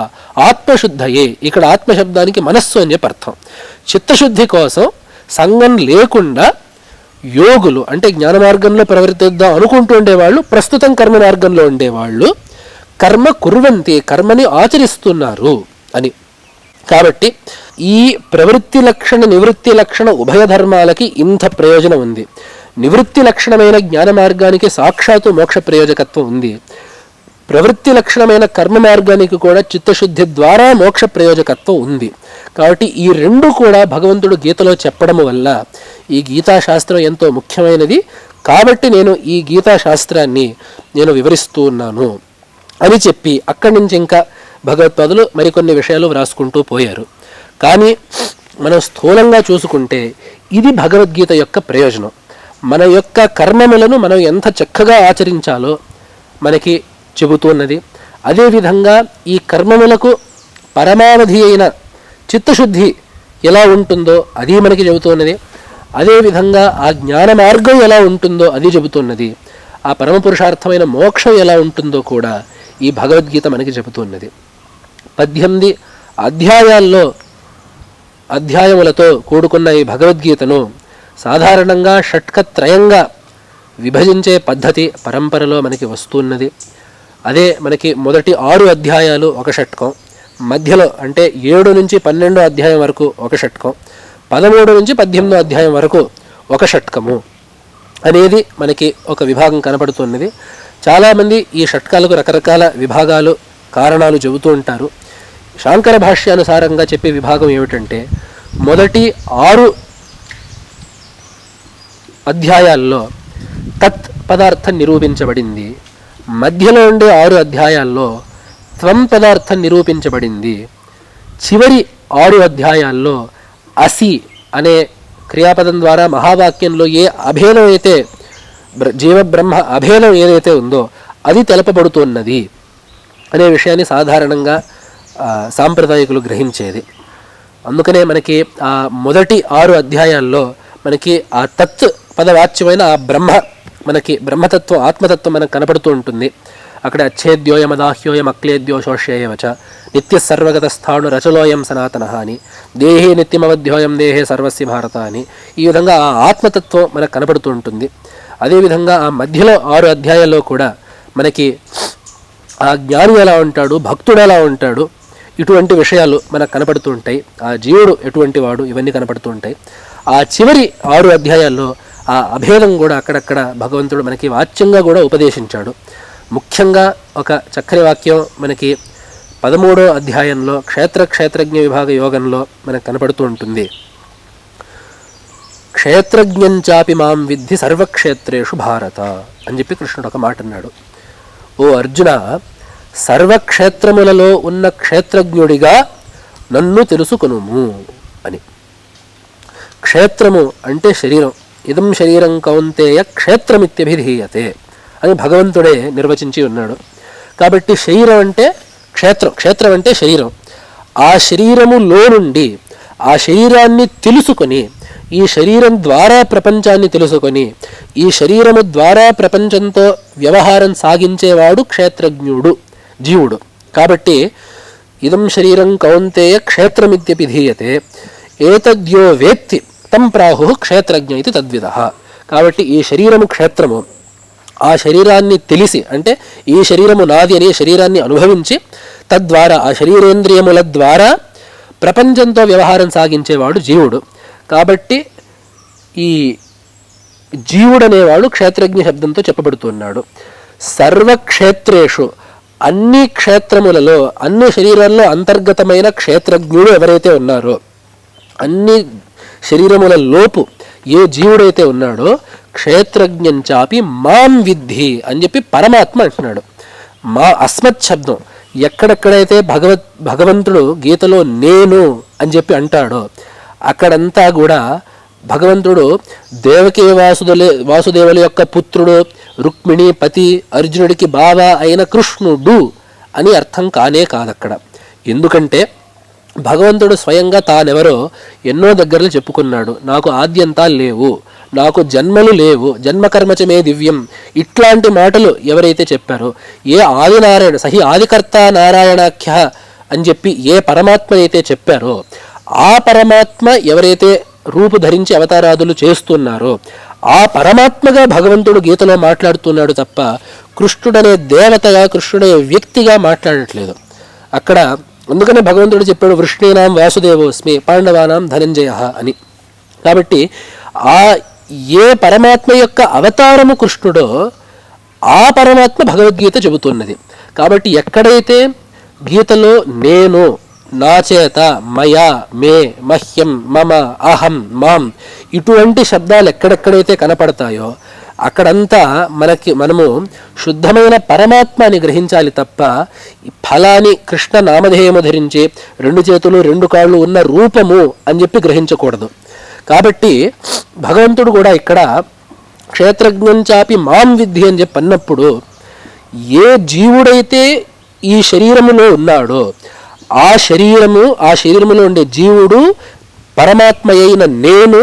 ఆత్మశుద్ధయే. ఇక్కడ ఆత్మశబ్దానికి మనస్సు అని చెప్పి అర్థం. చిత్తశుద్ధి కోసం సంగం లేకుండా యోగులు అంటే జ్ఞాన మార్గంలో ప్రవర్తిద్దాం అనుకుంటూ ఉండేవాళ్ళు, ప్రస్తుతం కర్మ మార్గంలో ఉండేవాళ్ళు కర్మ కుర్వంతి, కర్మని ఆచరిస్తున్నారు అని. కాబట్టి ఈ ప్రవృత్తి లక్షణ నివృత్తి లక్షణ ఉభయ ధర్మాలకి ఇంత ప్రయోజనం ఉంది. నివృత్తి లక్షణమైన జ్ఞాన మార్గానికి సాక్షాత్తు మోక్ష ప్రయోజకత్వం ఉంది. ప్రవృత్తి లక్షణమైన కర్మ మార్గానికి కూడా చిత్తశుద్ధి ద్వారా మోక్ష ప్రయోజకత్వం ఉంది. కాబట్టి ఈ రెండు కూడా భగవంతుడు గీతలో చెప్పడం వల్ల ఈ గీతాశాస్త్రం ఎంతో ముఖ్యమైనది. కాబట్టి నేను ఈ గీతాశాస్త్రాన్ని నేను వివరిస్తూ ఉన్నాను అని చెప్పి అక్కడి నుంచి ఇంకా భగవత్పాదులు మరికొన్ని విషయాలు వ్రాసుకుంటూ పోయారు. కానీ మనం స్థూలంగా చూసుకుంటే ఇది భగవద్గీత యొక్క ప్రయోజనం. మన యొక్క కర్మములను మనం ఎంత చక్కగా ఆచరించాలో మనకి చెబుతున్నది. అదేవిధంగా ఈ కర్మములకు పరమావధి అయిన చిత్తశుద్ధి ఎలా ఉంటుందో అది మనకి చెబుతున్నది. అదేవిధంగా ఆ జ్ఞాన మార్గం ఎలా ఉంటుందో అది చెబుతున్నది. ఆ పరమపురుషార్థమైన మోక్షం ఎలా ఉంటుందో కూడా ఈ భగవద్గీత మనకి చెబుతున్నది. 18 అధ్యాయములతో కూడుకున్న ఈ భగవద్గీతను సాధారణంగా షట్కత్రయంగా విభజించే పద్ధతి పరంపరలో మనకి వస్తున్నది. అదే మనకి మొదటి 6 అధ్యాయాలు ఒక షట్కం, మధ్యలో అంటే 7 నుంచి 12 అధ్యాయం వరకు ఒక షట్కం, 13 నుంచి 18 అధ్యాయం వరకు ఒక షట్కము అనేది మనకి ఒక విభాగం కనపడుతున్నది. చాలామంది ఈ షట్కాలకు రకరకాల విభాగాలు కారణాలు చెబుతూ ఉంటారు. శాంకర భాష్యానుసారంగా చెప్పే విభాగం ఏమిటంటే మొదటి 6 అధ్యాయాల్లో తత్ పదార్థం నిరూపించబడింది, మధ్యలో ఉండే 6 అధ్యాయాల్లో త్వం పదార్థం నిరూపించబడింది, చివరి 6 అధ్యాయాల్లో అసి అనే క్రియాపదం ద్వారా మహావాక్యంలో ఏ అభేదం అయితే జీవబ్రహ్మ అభేదం ఏదైతే ఉందో అది తెలపబడుతున్నది అనే విషయాన్ని సాధారణంగా సాంప్రదాయకులు గ్రహించేది. అందుకనే మనకి ఆ మొదటి 6 అధ్యాయాల్లో మనకి ఆ తత్ పదవాచ్యమైన ఆ బ్రహ్మ మనకి బ్రహ్మతత్వం ఆత్మతత్వం మనకు కనపడుతూ ఉంటుంది. అక్కడ అచ్ఛేద్యోయమదాహ్యోయం అక్లేద్యో శోష్యేయవచ నిత్య సర్వగత స్థాణు రచలోయం సనాతన అని దేహే నిత్యమవధ్యోయం దేహే సర్వస్య భారత అని ఈ విధంగా ఆ ఆత్మతత్వం మనకు కనపడుతూ ఉంటుంది. అదేవిధంగా ఆ మధ్యలో 6 అధ్యాయాల్లో కూడా మనకి ఆ జ్ఞాని ఎలా ఉంటాడు, భక్తుడు ఎలా ఉంటాడు, ఇటువంటి విషయాలు మనకు కనపడుతూ ఉంటాయి. ఆ జీవుడు ఎటువంటి వాడు ఇవన్నీ కనపడుతూ ఉంటాయి. ఆ చివరి 6 అధ్యాయాల్లో ఆ అభేదం కూడా అక్కడక్కడ భగవంతుడు మనకి వాచ్యంగా కూడా ఉపదేశించాడు. ముఖ్యంగా ఒక చక్కని వాక్యం మనకి 13వ అధ్యాయంలో క్షేత్రజ్ఞ విభాగ యోగంలో మనకు కనపడుతూ ఉంటుంది. క్షేత్రజ్ఞంచాపి మాం విద్ధి సర్వక్షేత్రేషు భారత అని చెప్పి కృష్ణుడు ఒక మాట అన్నాడు. ఓ అర్జున, సర్వక్షేత్రములలో ఉన్న క్షేత్రజ్ఞుడిగా నన్ను తెలుసుకొనుము అని. క్షేత్రము అంటే శరీరం. ఇదం శరీరం కౌంతేయ క్షేత్రమిత్యభిధీయతే అని భగవంతుడే నిర్వచించి ఉన్నాడు. కాబట్టి శరీరం అంటే క్షేత్రం అంటే శరీరం. ఆ శరీరములో నుండి ఆ శరీరాన్ని తెలుసుకొని ఈ శరీరం ద్వారా ప్రపంచాన్ని తెలుసుకొని ఈ శరీరము ద్వారా ప్రపంచంతో వ్యవహారం సాగించేవాడు క్షేత్రజ్ఞుడు, జీవుడు. కాబట్టి ఇదం శరీరం కౌంతేయ క్షేత్రమిత్యభిధీయతే ఏతద్యో వేత్తి తం ప్రాహు క్షేత్రజ్ఞ ఇది తద్విదః. కాబట్టి ఈ శరీరము క్షేత్రము. ఆ శరీరాన్ని తెలిసి అంటే ఈ శరీరము నాది అనే శరీరాన్ని అనుభవించి తద్వారా ఆ శరీరేంద్రియముల ద్వారా ప్రపంచంతో వ్యవహారం సాగించేవాడు జీవుడు. కాబట్టి ఈ జీవుడనేవాడు క్షేత్రజ్ఞ శబ్దంతో చెప్పబడుతున్నాడు. సర్వక్షేత్రేషు అన్ని క్షేత్రములలో అన్ని శరీరాల్లో అంతర్గతమైన క్షేత్రజ్ఞుడు ఎవరైతే ఉన్నారో, అన్ని శరీరముల లోపు ఏ జీవుడైతే ఉన్నాడో క్షేత్రజ్ఞంచాపి మాం విద్ధి అని చెప్పి పరమాత్మ అంటున్నాడు. మా అస్మత్ శబ్దం ఎక్కడెక్కడైతే భగవంతుడు గీతలో నేను అని చెప్పి అంటాడో అక్కడంతా కూడా భగవంతుడు దేవకీ వాసుదేవుల యొక్క పుత్రుడు, రుక్మిణి పతి, అర్జునుడికి బావ అయిన కృష్ణుడు అని అర్థం కానే కాదక్కడ. ఎందుకంటే భగవంతుడు స్వయంగా తానెవరో ఎన్నో దగ్గరలు చెప్పుకున్నాడు. నాకు ఆద్యంతాలు లేవు, నాకు జన్మలు లేవు, జన్మకర్మచమే దివ్యం, ఇట్లాంటి మాటలు ఎవరైతే చెప్పారో, ఏ ఆదినారాయణ సహి ఆదికర్త నారాయణాఖ్య అని చెప్పి ఏ పరమాత్మ అయితే చెప్పారో ఆ పరమాత్మ ఎవరైతే రూపు ధరించి అవతారాదులు చేస్తున్నారో ఆ పరమాత్మగా భగవంతుడు గీతలో మాట్లాడుతున్నాడు తప్ప కృష్ణుడనే దేవతగా, కృష్ణుడనే వ్యక్తిగా మాట్లాడట్లేదు అక్కడ. అందుకనే భగవంతుడు చెప్పాడు వృష్ణీనాం వాసుదేవోస్మి పాండవానాం ధనంజయ అని. కాబట్టి ఆ ఏ పరమాత్మ యొక్క అవతారము కృష్ణుడో ఆ పరమాత్మ భగవద్గీత చెబుతున్నది. కాబట్టి ఎక్కడైతే గీతలో నేను, నా చేత, మయా, మే, మహ్యం, మమ, అహం, మాం ఇటువంటి శబ్దాలు ఎక్కడెక్కడైతే కనపడతాయో అక్కడంతా మనము శుద్ధమైన పరమాత్మని గ్రహించాలి తప్ప ఫలాని కృష్ణ నామధేయము ధరించి 2 చేతులు 2 కాళ్ళు ఉన్న రూపము అని చెప్పి గ్రహించకూడదు. కాబట్టి భగవంతుడు కూడా ఇక్కడ క్షేత్రజ్ఞంచాపి మాం విద్ధి అని చెప్పి అన్నప్పుడు ఏ జీవుడైతే ఈ శరీరములో ఉన్నాడో ఆ శరీరములో ఉండే జీవుడు పరమాత్మ అయిన నేను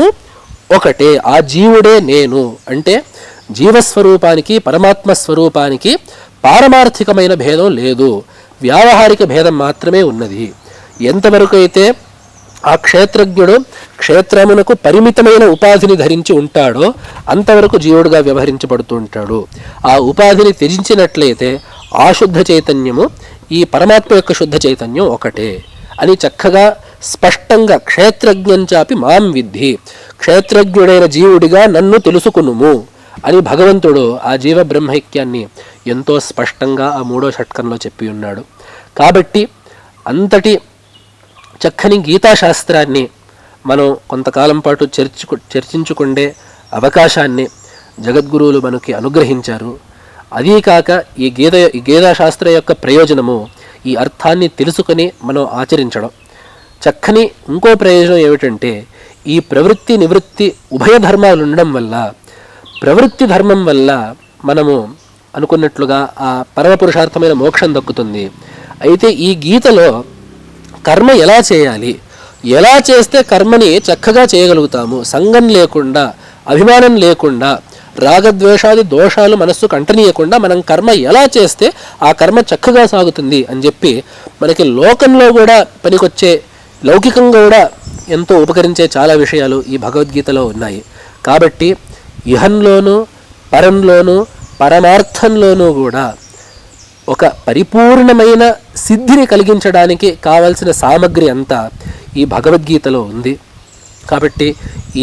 ఒకటే. ఆ జీవుడే నేను అంటే జీవస్వరూపానికి పరమాత్మ స్వరూపానికి పారమార్థికమైన భేదం లేదు, వ్యావహారిక భేదం మాత్రమే ఉన్నది. ఎంతవరకు అయితే ఆ క్షేత్రజ్ఞుడు క్షేత్రమునకు పరిమితమైన ఉపాధిని ధరించి ఉంటాడో అంతవరకు జీవుడుగా వ్యవహరించబడుతూ ఉంటాడు. ఆ ఉపాధిని త్యజించినట్లయితే ఆ శుద్ధ చైతన్యము ఈ పరమాత్మ యొక్క శుద్ధ చైతన్యం ఒకటే అని చక్కగా స్పష్టంగా క్షేత్రజ్ఞంచాపి మాం విద్ధి, క్షేత్రజ్ఞుడైన జీవుడిగా నన్ను తెలుసుకునుము అని భగవంతుడు ఆ జీవ బ్రహ్మైక్యాన్ని ఎంతో స్పష్టంగా ఆ 3వ షట్కంలో చెప్పి ఉన్నాడు. కాబట్టి అంతటి చక్కని గీతాశాస్త్రాన్ని మనం కొంతకాలం పాటు చర్చించుకుండే అవకాశాన్ని జగద్గురువులు మనకి అనుగ్రహించారు. అదీ కాక ఈ గీతాశాస్త్ర యొక్క ప్రయోజనము ఈ అర్థాన్ని తెలుసుకొని మనం ఆచరించడం. చక్కని ఇంకో ప్రయోజనం ఏమిటంటే ఈ ప్రవృత్తి నివృత్తి ఉభయ ధర్మాలు ఉండడం వల్ల ప్రవృత్తి ధర్మం వల్ల మనము అనుకున్నట్లుగా ఆ పరమపురుషార్థమైన మోక్షం దక్కుతుంది. అయితే ఈ గీతలో కర్మ ఎలా చేయాలి, ఎలా చేస్తే కర్మని చక్కగా చేయగలుగుతాము, సంగం లేకుండా, అభిమానం లేకుండా, రాగద్వేషాది దోషాలు మనస్సుకు అంటనీయకుండా మనం కర్మ ఎలా చేస్తే ఆ కర్మ చక్కగా సాగుతుంది అని చెప్పి మనకి లోకంలో కూడా పనికొచ్చే, లౌకికంగా కూడా ఎంతో ఉపకరించే చాలా విషయాలు ఈ భగవద్గీతలో ఉన్నాయి. కాబట్టి ఇహంలోనూ పరంలోనూ పరమార్థంలోనూ కూడా ఒక పరిపూర్ణమైన సిద్ధిని కలిగించడానికి కావలసిన సామగ్రి అంతా ఈ భగవద్గీతలో ఉంది. కాబట్టి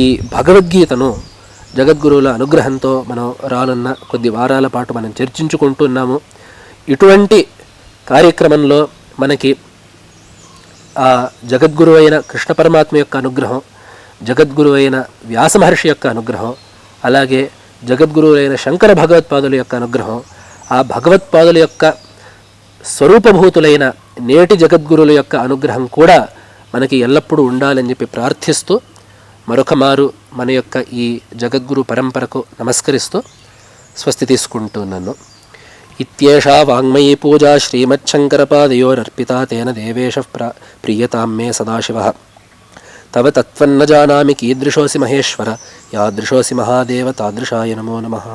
ఈ భగవద్గీతను జగద్గురువుల అనుగ్రహంతో మనం రానున్న కొద్ది వారాల పాటు మనం చర్చించుకుంటున్నాము. ఇటువంటి కార్యక్రమంలో మనకి ఆ జగద్గురు అయిన కృష్ణ పరమాత్మ యొక్క అనుగ్రహం, జగద్గురు అయిన వ్యాస మహర్షి యొక్క అనుగ్రహం, అలాగే జగద్గురువు అయిన శంకర భగవత్పాదుల యొక్క అనుగ్రహం, ఆ భగవత్పాదుల యొక్క స్వరూపభూతులైన నేటి జగద్గురువుల యొక్క అనుగ్రహం కూడా మనకి ఎల్లప్పుడూ ఉండాలని చెప్పి ప్రార్థిస్తూ మరొక మారు మన యొక్క ఈ జగద్గురు పరంపరకు నమస్కరిస్తూ స్వస్తి తీసుకుంటున్నాను. ఇత్యేషా వాంగ్మయీ పూజా శ్రీమచ్చంకరపాదయోరర్పితా తేన దేవేశ ప్రీయతాం మే సదాశివః. తవ తత్వన్న జానామి కీదృశోసి మహేశ్వర, యాదృశోసి మహాదేవ తాదృశాయ నమో నమః.